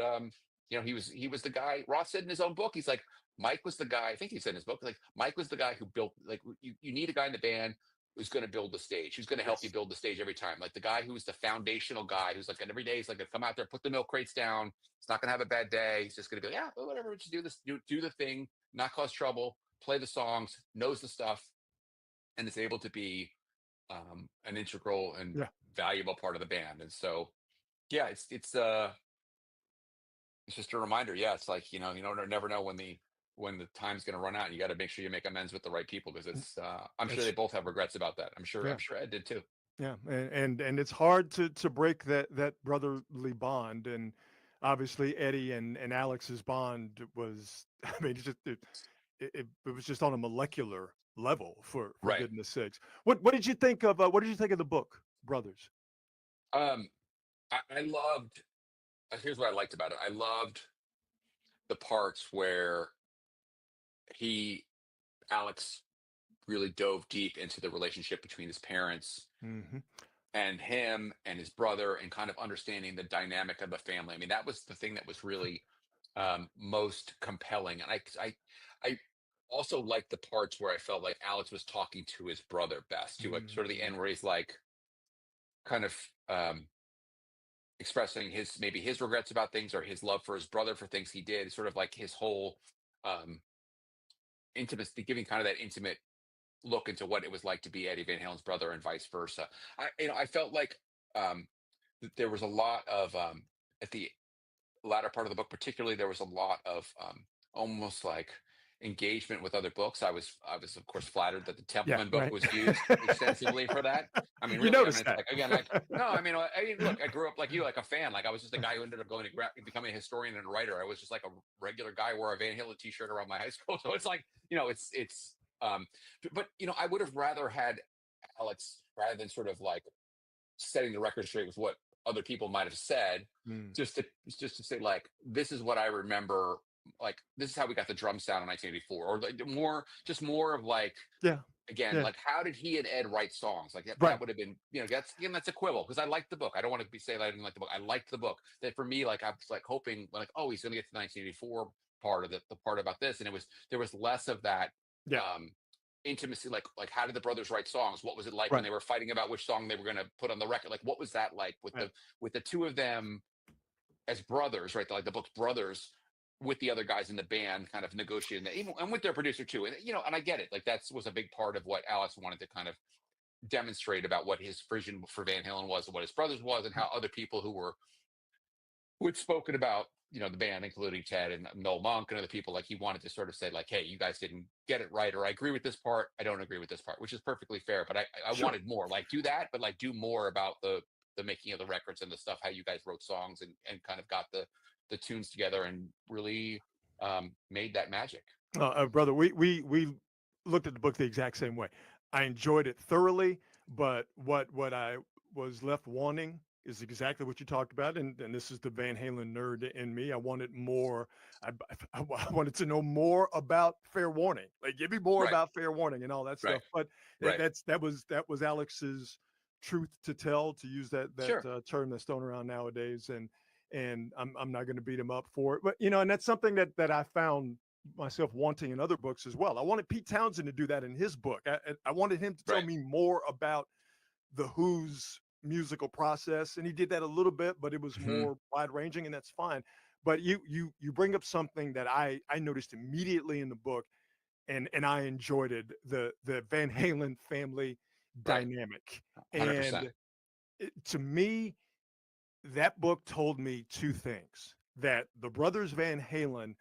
he was the guy. Ross said in his own book, he's like, Mike was the guy. I think he said in his book, like Mike was the guy who built. Like you need a guy in the band who's going to build the stage, who's going to help you Yes. build the stage every time. Like the guy who's the foundational guy, who's like, and every day he's like, gonna come out there, put the milk crates down. He's not going to have a bad day. He's just going to be like, yeah, well, whatever. Just do this, do the thing, not cause trouble, play the songs, knows the stuff, and is able to be an integral and Yeah. valuable part of the band. And so, yeah, it's just a reminder. Yeah, it's like you don't never know when the time's going to run out. And you got to make sure you make amends with the right people because it's. I'm sure they That's both have regrets about that. I'm sure. yeah. I'm sure Ed did too. Yeah, and it's hard to break that brotherly bond, and obviously Eddie and Alex's bond was, I mean, it was just on a molecular level for Right. goodness sakes. What did you think of the book, Brothers? Um, I loved. Here's what I liked about it. I loved the parts where he Alex really dove deep into the relationship between his parents Hmm. and him and his brother and kind of understanding the dynamic of the family. I mean, that was the thing that was really most compelling. And I also liked the parts where I felt like Alex was talking to his brother best, to like sort of the end where he's like kind of expressing maybe his regrets about things or his love for his brother for things he did, sort of like his whole um, intimacy, giving kind of that intimate look into what it was like to be Eddie Van Halen's brother and vice versa. I felt like um, there was a lot of at the latter part of the book, particularly, there was a lot of almost like engagement with other books. I was of course flattered that the Yeah, Templeman book right. was used extensively for that. I mean, You really, I mean, noticed it's that. like again, like no, I mean, look, I grew up like you, like a fan. Like I was just a guy who ended up going to becoming a historian and a writer. I was just like a regular guy, wore a Van Halen T-shirt around my high school. So it's like it's but I would have rather had Alex rather than sort of like setting the record straight with what other people might have said, Mm, just to say like this is what I remember, like this is how we got the drum sound in 1984, or like more of like yeah, again yeah, like how did he and Ed write songs like that right. would have been that's a quibble because I liked the book. I don't want to be saying I didn't like the book. I liked the book. That for me, like I was like hoping like oh he's going to get to the 1984 part of the part about this, and there was less of that Yeah, um intimacy, like how did the brothers write songs, what was it like when right, they were fighting about which song they were going to put on the record, like what was that like right. with the two of them as brothers, right, like the book's brothers with the other guys in the band kind of negotiating that, even and with their producer too, and and I get it, like that was a big part of what Alice wanted to kind of demonstrate about what his vision for Van Halen was and what his brothers was and how other people who had spoken about the band, including Ted and Noel Monk and other people, like he wanted to sort of say like, hey, you guys didn't get it right, or I agree with this part, I don't agree with this part, which is perfectly fair. But I Sure. wanted more, like do that, but like do more about the making of the records and the stuff, how you guys wrote songs and kind of got the tunes together and really made that magic. Brother, we looked at the book the exact same way. I enjoyed it thoroughly, but what I was left wanting is exactly what you talked about, and this is the Van Halen nerd in me. I wanted more. I, I wanted to know more about Fair Warning. Like, give me more Right, about Fair Warning and all that right, stuff. But right. that was Alex's truth to tell, to use that Sure. term that's thrown around nowadays, and I'm not going to beat him up for it. But and that's something that I found myself wanting in other books as well. I wanted Pete Townsend to do that in his book. I wanted him to tell Right. me more about the Who's musical process, and he did that a little bit, but it was Hmm. more wide ranging, and that's fine. But you bring up something that I noticed immediately in the book, and I enjoyed it, the Van Halen family Right. dynamic. 100%. And to me, that book told me two things: that the brothers Van Halen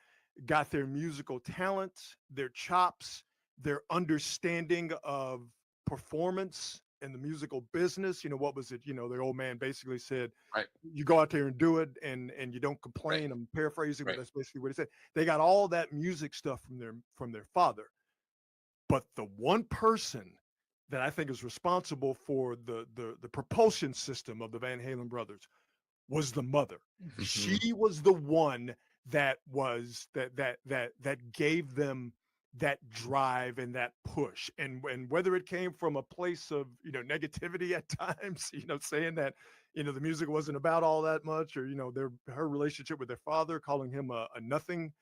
got their musical talents, their chops, their understanding of performance and the musical business. What was it? The old man basically said, Right. you go out there and do it, and you don't Right. complain. I'm paraphrasing, but Right. that's basically what he said. They got all that music stuff from their father. But the one person that I think is responsible for the propulsion system of the Van Halen brothers was the mother. Hmm. She was the one that gave them that drive and that push. And whether it came from a place of negativity at times, saying that the music wasn't about all that much, or her relationship with their father, calling him a nothing.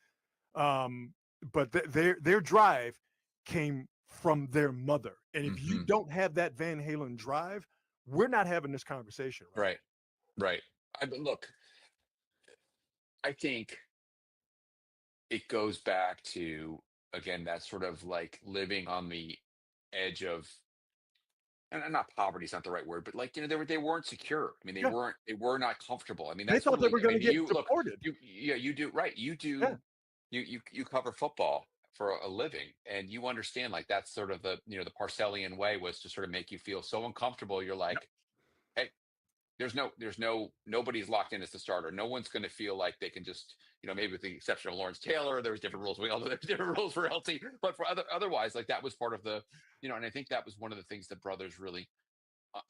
Um, but their drive came from their mother, and if you Hmm. don't have that Van Halen drive, we're not having this conversation right Right. Right. Look, I think it goes back to, again, that sort of like living on the edge of, and not poverty is not the right word, but like, they weren't secure. I mean, now. Yeah, they were not comfortable. I mean, they that's thought they really, were I going to mean, get you look, deported. yeah, you do, right. Yeah, You cover football for a living, and you understand, like, that's sort of the Parcellian way, was to sort of make you feel so uncomfortable. You're yep, like, hey, nobody's locked in as the starter. No one's going to feel like they can just, maybe with the exception of Lawrence Taylor, there's different rules. We all know there's different rules for LT, but for otherwise, like, that was part of and I think that was one of the things that brothers really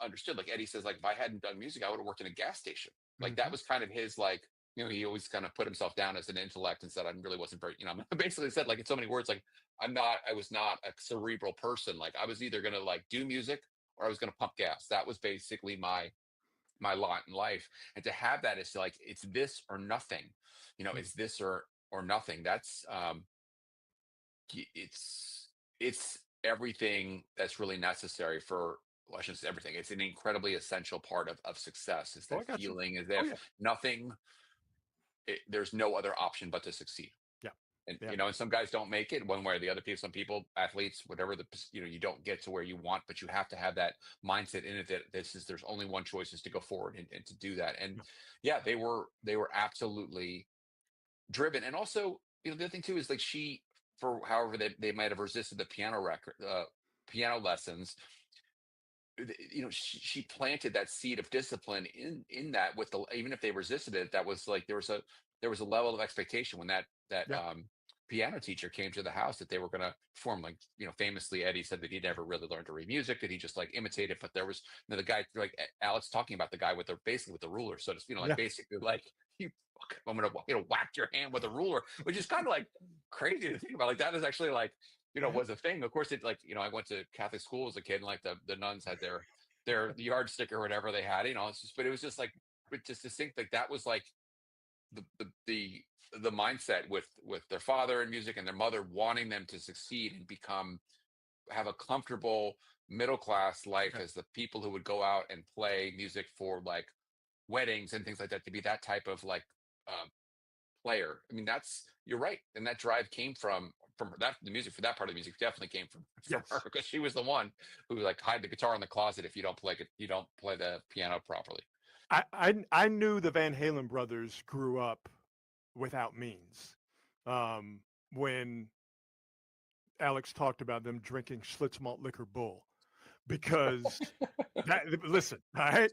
understood. Like Eddie says, like, if I hadn't done music, I would have worked in a gas station. Like, that hmm was kind of his, like, he always kind of put himself down as an intellect and said, I really wasn't very, basically said, like, in so many words, like, I was not a cerebral person. Like, I was either going to like do music or I was going to pump gas. That was basically my lot in life. And to have that is like, it's this or nothing. It's this or nothing. That's it's everything that's really necessary for, well, I shouldn't say everything. It's an incredibly essential part of success. Is oh, that I got you. feeling as Oh if yeah, there's no other option but to succeed. yeah, And yeah, and some guys don't make it one way or the other. People, some people, athletes, whatever, you don't get to where you want, but you have to have that mindset in it that there's only one choice, is to go forward and to do that. And yeah. yeah, they were absolutely driven. And also, the other thing too is, like, she, for however they might have resisted the piano lessons, she planted that seed of discipline in that, with the, even if they resisted it, that was like, there was a level of expectation when that Yeah. piano teacher came to the house, that they were going to perform. Like, famously, Eddie said that he never really learned to read music, that he just like imitated. But there was, the guy, like, Alex talking about the guy with the, basically with the ruler, so to, like, Yeah. basically like, you I'm gonna, whack your hand with a ruler, which is kind of like crazy to think about. Like, that is actually like, Yeah. was a thing. Of course, it, like, I went to Catholic school as a kid, and like the nuns had their yardstick or whatever they had. It's just, but it was just like, but just to think, like, that was like the the the the mindset with their father in music, and their mother wanting them to succeed and have a comfortable middle class life, Yeah. as the people who would go out and play music for, like, weddings and things like that, to be that type of, like, um, player. I mean, you're right, and that drive came from that. The music, for that part of the music, definitely came from her, Yes. because she was the one who, like, hide the guitar in the closet if you don't play it, you don't play the piano properly. I knew the Van Halen brothers grew up without means. Um, when Alex talked about them drinking Schlitz malt liquor bull, because listen, all right,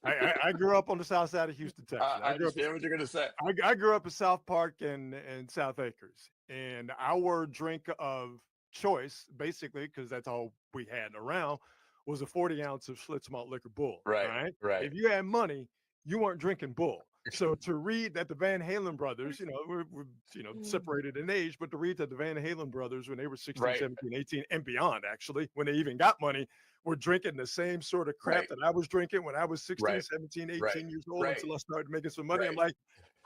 I grew up on the south side of Houston, Texas. I understand what you're going to say. I grew up in South Park and South Acres, and our drink of choice, basically, because that's all we had around, was a 40 ounce of Schlitz malt liquor bull. All Right, right, right, if you had money, you weren't drinking bull. So to read that the Van Halen brothers, we're separated in age, but to read that the Van Halen brothers, when they were 16, right, 17, 18, and beyond, actually, when they even got money, were drinking the same sort of crap right, that I was drinking when I was 16, right, 17, right, 18 years old, right, until I started making some money. I'm right, like,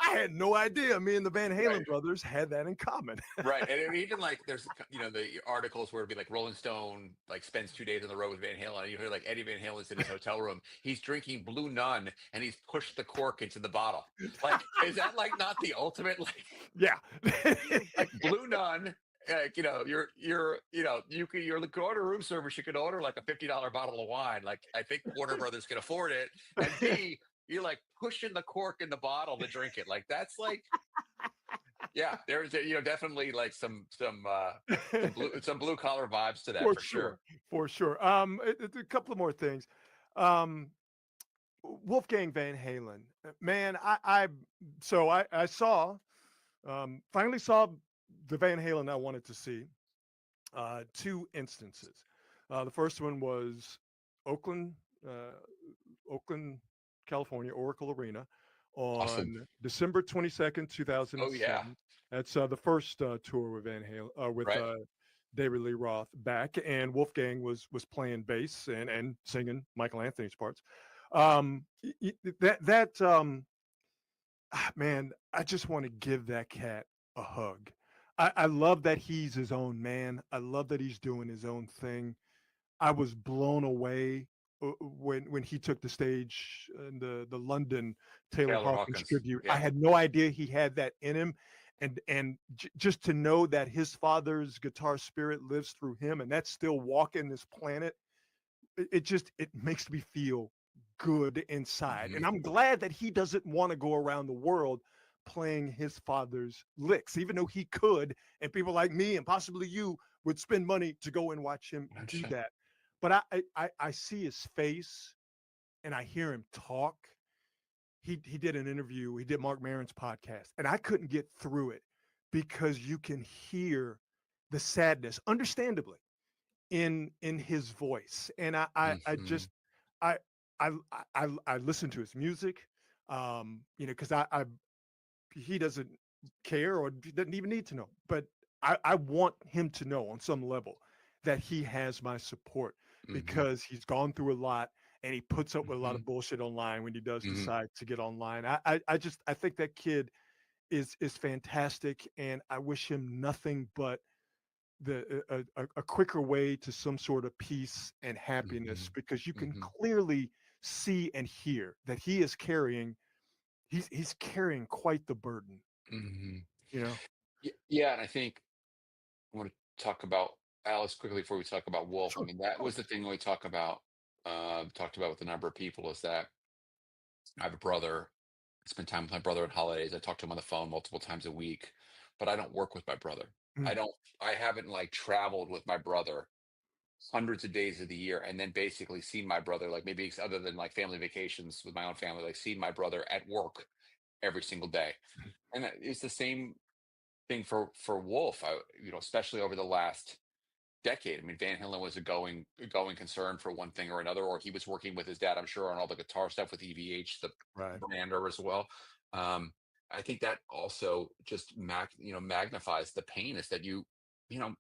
I had no idea me and the Van right. Halen brothers had that in common. Right, and even like, there's, the articles where it'd be like, Rolling Stone like spends 2 days on the road with Van Halen, and you hear like Eddie Van Halen's in his hotel room, he's drinking Blue Nun, and he's pushed the cork into the bottle. Like, is that like not the ultimate, like, Yeah. like Blue Nun? Like, you could, you're the order room service, you could order like a $50 bottle of wine. Like, I think Warner Brothers can afford it, and B, you're like pushing the cork in the bottle to drink it. Like, that's like, yeah, there's definitely like some blue collar vibes to that, For for sure. sure. For sure. A couple of more things. Um, Wolfgang Van Halen, man, I saw, finally saw the Van Halen I wanted to see. Two instances. The first one was Oakland, uh, Oakland, California, Oracle Arena, Awesome. on December 22nd, Oh yeah. 2007. That's the first tour with Van Halen, with Right. David Lee Roth back, and Wolfgang was playing bass and singing Michael Anthony's parts. Man, I just want to give that cat a hug. I love that he's his own man. I love that he's doing his own thing. I was blown away when he took the stage in the London Taylor Taylor Hawkins Hawkins. tribute. I Yeah. had no idea he had that in him, and just to know that his father's guitar spirit lives through him, and that's still walking this planet. It makes me feel good inside, Hmm. and I'm glad that he doesn't want to go around the world playing his father's licks, even though he could, and people like me and possibly you would spend money to go and watch him do 100%. that. But I see his face and I hear him talk. He did an interview. He did Mark Maron's podcast, and I couldn't get through it because you can hear the sadness, understandably, in his voice. And I Hmm. just I I listen to his music, because I he doesn't care or doesn't even need to know. But I want him to know on some level that he has my support Hmm. because he's gone through a lot and he puts up with a lot Hmm. of bullshit online when he does Hmm. decide to get online. I think that kid is fantastic, and I wish him nothing but a quicker way to some sort of peace and happiness, Hmm. because you can Hmm. clearly see and hear that he's carrying quite the burden, Hmm. you know? Yeah, and I think I want to talk about Alice quickly before we talk about Wolf. I Sure, mean, of that was course. the thing we talked about with a number of people is that I have a brother. I spend time with my brother on holidays. I talk to him on the phone multiple times a week, but I don't work with my brother. Mm, I haven't like traveled with my brother hundreds of days of the year and then basically seen my brother, like maybe other than like family vacations with my own family, like seen my brother at work every single day. mm, And it's the same thing for Wolf. Especially over the last decade. I mean, Van Halen was a going concern for one thing or another, or he was working with his dad, I'm sure, on all the guitar stuff with EVH, the right. brander as well. Um, I think that also just magnifies the pain is that you know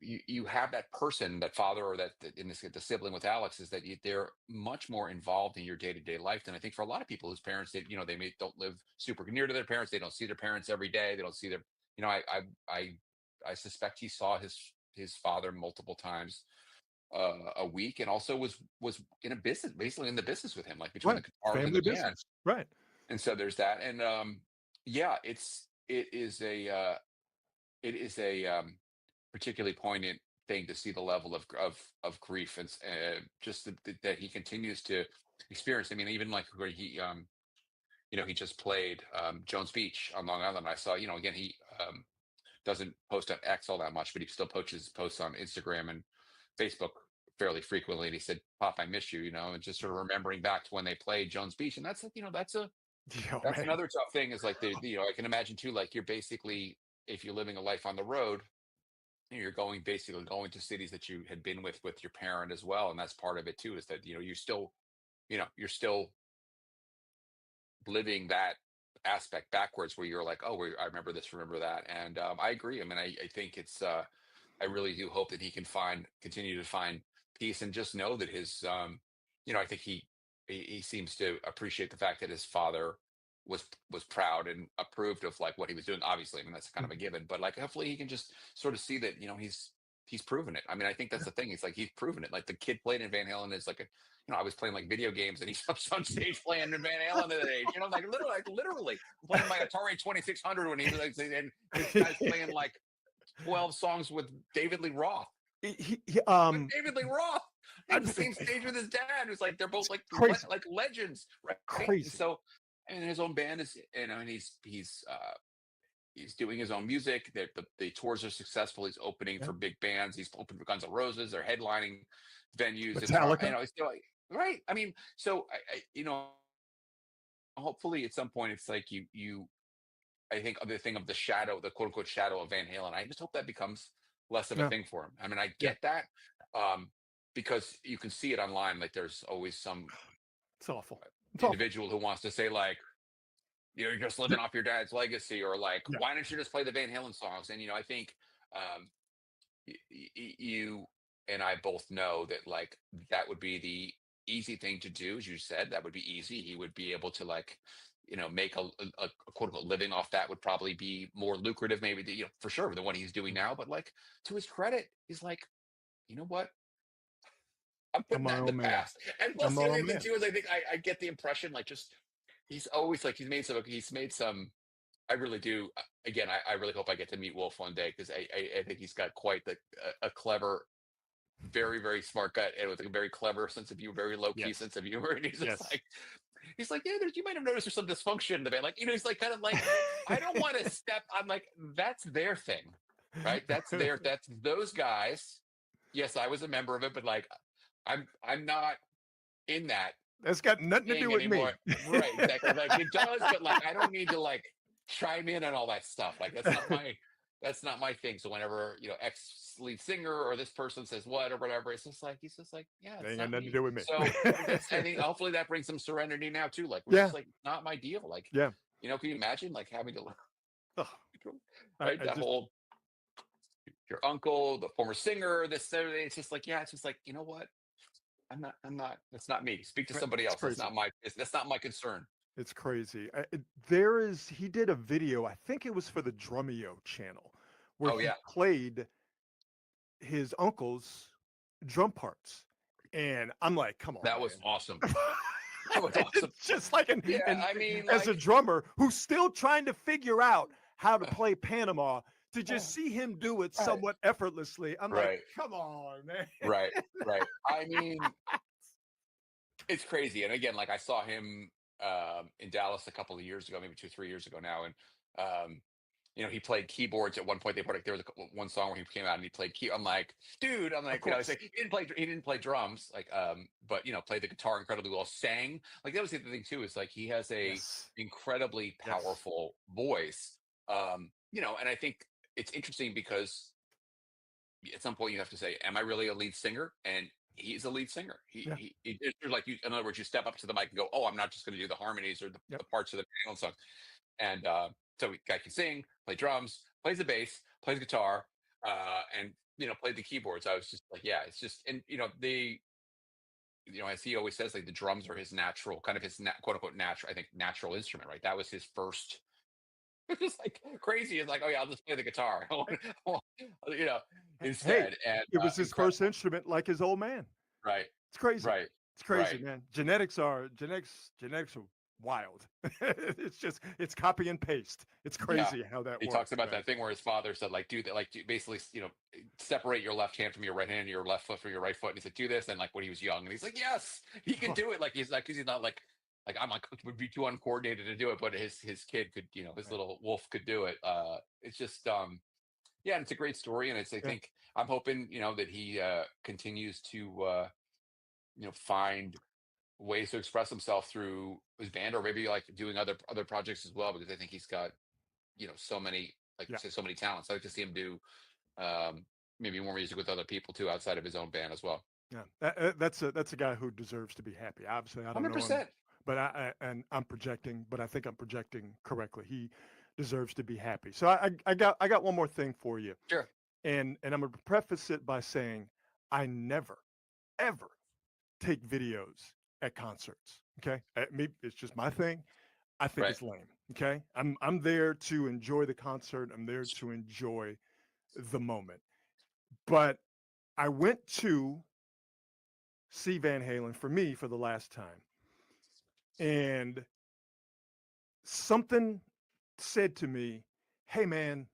you have that person, that father, or that in this the sibling with Alex, is that they're much more involved in your day-to-day life than I think for a lot of people whose parents they may don't live super near to their parents. They don't see their parents every day. They don't see their you know I suspect he saw his father multiple times a week, and also was in a business, basically in the business with him, like between the Right. guitars and Family the band. business. Right. And so there's that. And yeah, it is a particularly poignant thing to see the level of grief and just that he continues to experience. I mean, even like where he just played Jones Beach on Long Island. I saw, again, he doesn't post on X all that much, but he still posts on Instagram and Facebook fairly frequently. And he said, "Pop, I miss you," and just sort of remembering back to when they played Jones Beach. And Yeah, that's man. another tough thing, is like I can imagine too, like you're basically, if you're living a life on the road, you're basically going to cities that you had been with your parent as well. And that's part of it too, is that, you're still living that aspect backwards, where you're like, oh, I remember this, remember that. And I agree. I mean, I think I really do hope that he can continue to find peace, and just know that I think he seems to appreciate the fact that his father was proud and approved of like what he was doing. Obviously, I mean, that's kind of a Mhm. given, but like hopefully he can just sort of see that, he's proven it. I mean, I think that's Yeah. the thing. It's like he's proven it. Like the kid played in Van Halen is like I was playing like video games, and he's up on stage playing in Van Halen at that age, like literally playing my Atari 2600 when he was like, and this guy's playing like 12 songs with David Lee Roth. He, With David Lee Roth I, on the same stage with his dad, who's like they're both it's like crazy, like legends, right? And crazy. so, and his own band is, and he's doing his own music. The tours are successful. He's opening Yeah. for big bands. He's opened for Guns N' Roses. They're headlining venues. Metallica. It's still like, right. I mean, so hopefully at some point it's like I think of the thing of the shadow, the quote unquote shadow of Van Halen. I just hope that becomes less of a Yeah. thing for him. I mean, I Yeah. get that, um, because you can see it online. Like there's always some It's awful. It's awful. individual who wants to say like, you're just living Yeah. off your dad's legacy, or like, Yeah. why don't you just play the Van Halen songs? And I think um, you and I both know that like that would be the easy thing to do, as you said. That would be easy. He would be able to like, make a quote unquote living off that would probably be more lucrative, maybe, for sure, than what he's doing now. But like, to his credit, he's like, you know what? I'm I'm putting my that in the own man. past. And I'm plus, my the other own thing man. too is I think I get the impression like just he's always like he's made some. I really do. Again, I really hope I get to meet Wolf one day because I think he's got quite a clever, very very smart guy and with a very clever sense of humor, very low key Yes. sense of humor. And Yes. he's like, yeah, you might have noticed there's some dysfunction in the band. Like, he's like kind of like, I don't want to step. I'm like, that's their thing, right? That's those guys. Yes, I was a member of it, but like, I'm not in that That's got nothing to do thing with me. anymore. Right, exactly. Like it does, but like I don't need to like chime in on all that stuff. Like that's not my thing. So whenever ex lead singer or this person says what or whatever, it's just like he's just like, yeah, They it's ain't got not nothing to me. do with me. So I think hopefully that brings some serenity now too. Like we're Yeah. just like not my deal. Like Yeah. can you imagine like having to Ugh. right I that just whole your uncle, the former singer, this everything. It's just like it's just like you know what. I'm not. That's not me. Speak to somebody it's else. That's crazy. not my. That's not my concern. It's crazy. He did a video, I think it was for the Drumeo channel, where Oh he yeah, played his uncle's drum parts. And I'm like, come on, that was awesome. man. That was awesome. It's just like Yeah, and I mean, as a like, drummer who's still trying to figure out how to play Panama, to just see him do it right, somewhat effortlessly, I'm like, right, come on, man. right, right. I mean, it's crazy. And again, like I saw him in Dallas a couple of years ago, maybe 2, 3 years ago now, and he played keyboards at one point. They put like there was one song where he came out and he played key. I'm like, dude, I'm Of like, it's course. like he didn't play drums, like, but played the guitar incredibly well, sang. Like that was the other thing too, is like he has a Yes. incredibly Yes. powerful voice. And I think it's interesting because at some point you have to say, am I really a lead singer? And he's a lead singer. Yeah. There's like you, in other words, you step up to the mic and go, oh, I'm not just going to do the harmonies or Yep. the parts of the Halen song. And so guy can sing, play drums, plays the bass, plays guitar, and played the keyboards. I was just like, yeah, it's just, and as he always says, like the drums are his natural, kind of his quote unquote natural, I think natural instrument, right? That was his first. It's just like crazy. It's like, oh yeah, I'll just play the guitar, you know, Hey, instead. And it was his first incredible, instrument like his old man. right, It's crazy. right, It's crazy, right. man. Genetics are wild. It's copy and paste. It's Yeah. crazy how that He talks works, about man. that thing where his father said, like, do that, like, basically, separate your left hand from your right hand, your left foot from your right foot. And he said, do this. And like when he was young, and he's like, yes, he can do it. Like he's like, because he's not like I'm like would be too uncoordinated to do it, but his kid could, his Right. little wolf could do it. It's just yeah, and it's a great story, and I Yeah. think I'm hoping that he continues to find ways to express himself through his band, or maybe like doing other projects as well, because I think he's got so many, like you Yeah. said, so many talents. I like to see him do maybe more music with other people too outside of his own band as well. Yeah. That's a guy who deserves to be happy. Obviously, I don't know him, 100%. but and I'm projecting, but I think I'm projecting correctly. He deserves to be happy. So I got one more thing for you. Sure. And I'm gonna preface it by saying I never, ever take videos at concerts. Okay. It's just my thing. I think Right. it's lame. Okay. I'm there to enjoy the concert. I'm there to enjoy the moment. But I went to see Van Halen for me for the last time. And something said to me, hey man,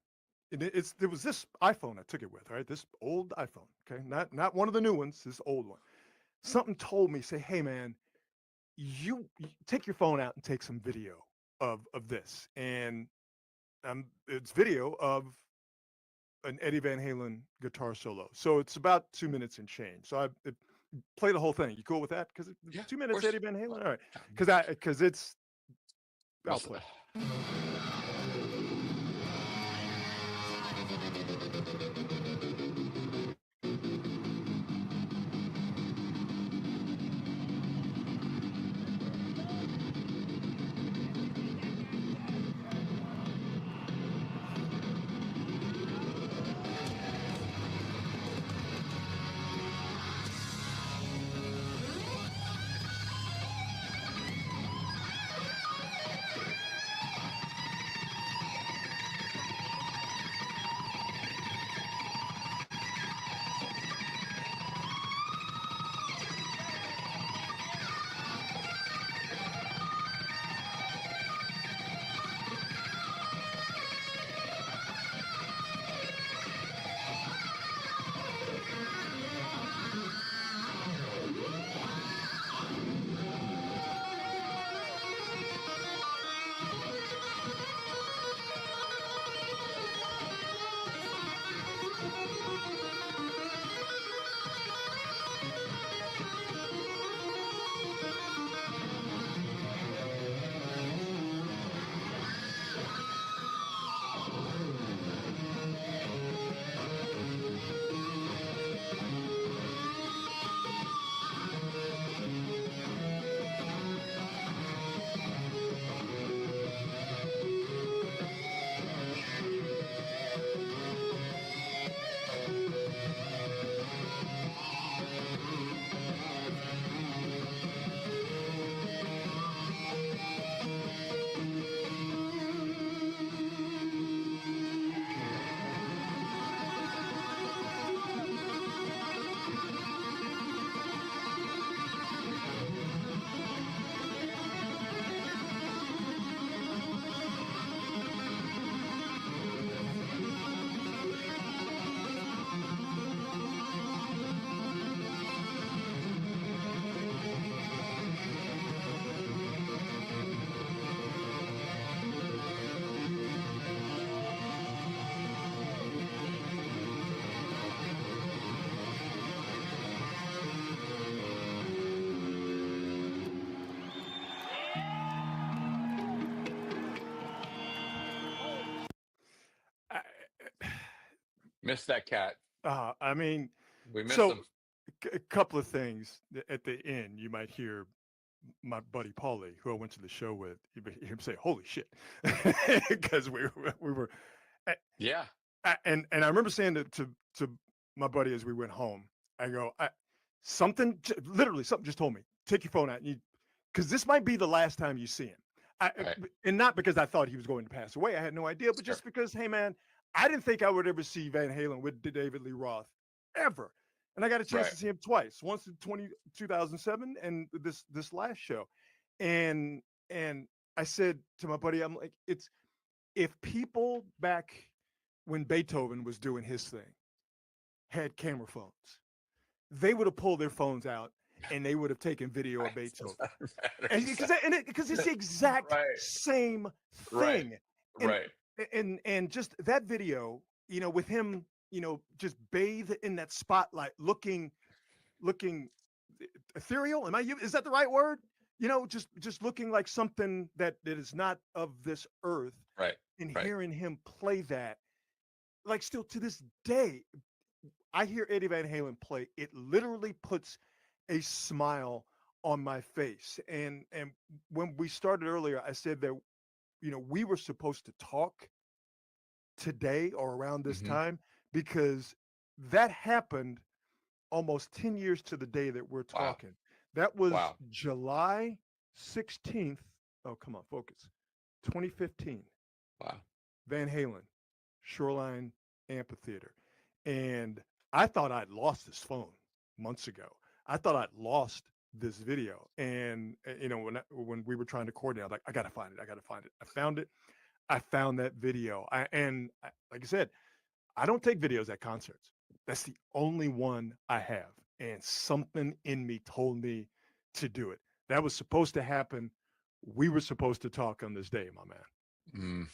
there was this iPhone I took it with, right? This old iPhone. Okay. Not one of the new ones, this old one. Something told me, say, hey man, you take your phone out and take some video of this. And it's video of an Eddie Van Halen guitar solo. So it's about 2 minutes and change. So I play the whole thing. You cool with that? Because Yeah, two of minutes course. Eddie Van Halen. All right. Um, Because it's I'll was- play. Miss that cat. I mean, We miss so him. a couple of things at the end. You might hear my buddy Paulie, who I went to the show with, him say, "Holy shit," because we were, Yeah. and I remember saying to my buddy as we went home, I go, something literally something just told me, take your phone out, and because this might be the last time you see him. Right. And not because I thought he was going to pass away. I had no idea, but Sure. just because, hey man, I didn't think I would ever see Van Halen with David Lee Roth ever. And I got a chance Right. to see him twice, once in 2007 and this last show. And and I said to my buddy, I'm like, it's if people back when Beethoven was doing his thing had camera phones, they would have pulled their phones out and they would have taken video of Right. Beethoven. Doesn't matter. And because it's the exact Right. same Right. thing. And Right. and just that video, with him, just bathed in that spotlight, looking ethereal. Is that the right word? Just looking like something that is not of this earth, Right. and Right. hearing him play that, like still to this day, I hear Eddie Van Halen play, it literally puts a smile on my face. And when we started earlier, I said that we were supposed to talk today or around this Hmm. time because that happened almost 10 years to the day that we're Wow. talking. That was Wow. July 16th. Oh, come on, focus. 2015. Wow. Van Halen, Shoreline Amphitheater. And I thought I'd lost this phone months ago. I thought I'd lost this video. And when we were trying to coordinate, I was like, I gotta find it. I gotta find it. I found it. I found that video. Like I said, I don't take videos at concerts. That's the only one I have. And something in me told me to do it. That was supposed to happen. We were supposed to talk on this day, my man. Mm.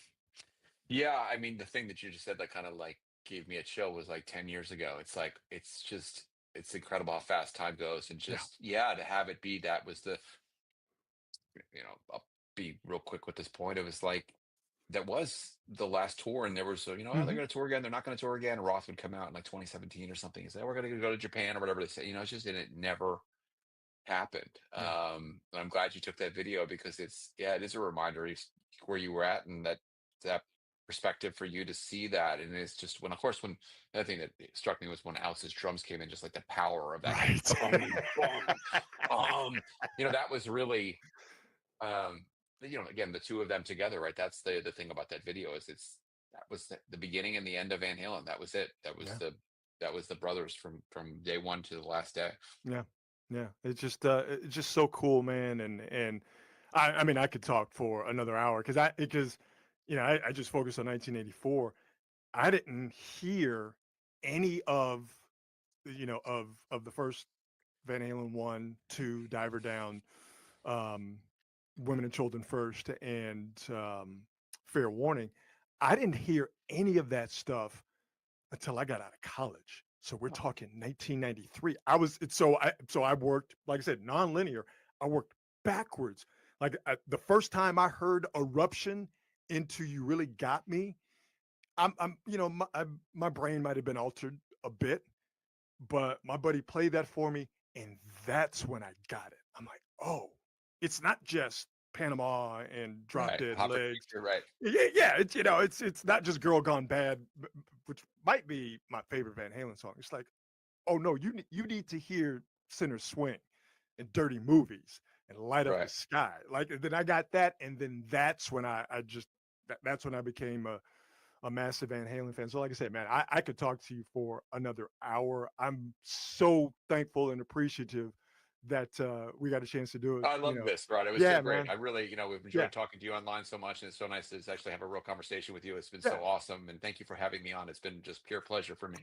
Yeah. I mean, the thing that you just said that kind of like gave me a chill was like 10 years ago. It's like, it's incredible how fast time goes. And Yeah. just, yeah, to have it be that was I'll be real quick with this point. It was like, that was the last tour. And there was, oh, they're Hmm. going to tour again. They're not going to tour again. Roth would come out in like 2017 or something and say, we're going to go to Japan or whatever they say. It's just, and it never happened. Yeah. And I'm glad you took that video because it is a reminder where you were at and that perspective for you to see that. And it's just when, of course, when the other thing that struck me was when Alice's drums came in, just like the power of that, Right. boom, boom, that was really, um, again, the two of them together, right? That's the thing about that video is that was the beginning and the end of Van Halen. That was it. Yeah. That was the brothers from day one to the last day. Yeah. Yeah. It's just so cool, man. And I mean I could talk for another hour because I just focused on 1984. I didn't hear any of the first Van Halen 1, 2, Diver Down, um, Women and Children First, and Fair Warning. I didn't hear any of that stuff until I got out of college. So we're talking 1993. I worked, like I said, nonlinear. I worked backwards. Like the first time I heard Eruption into You Really Got Me, my brain might have been altered a bit, but my buddy played that for me, and that's when I got it. I'm like, oh, it's not just Panama and Drop Right. Dead Hot for Legs. teacher, right. Yeah, it's not just Girl Gone Bad, which might be my favorite Van Halen song. It's like, oh no, you need to hear Sinner Swing and Dirty Movies and Light Up the Right. Sky. Like then I got that, and then that's when that's when I became a massive Van Halen fan. So, like I said, man, I could talk to you for another hour. I'm so thankful and appreciative that we got a chance to do it. I love this, Rod. It was so Yeah, great. man. I really, we've Yeah, enjoyed talking to you online so much, and it's so nice to actually have a real conversation with you. It's been yeah. so awesome, and thank you for having me on. It's been just pure pleasure for me.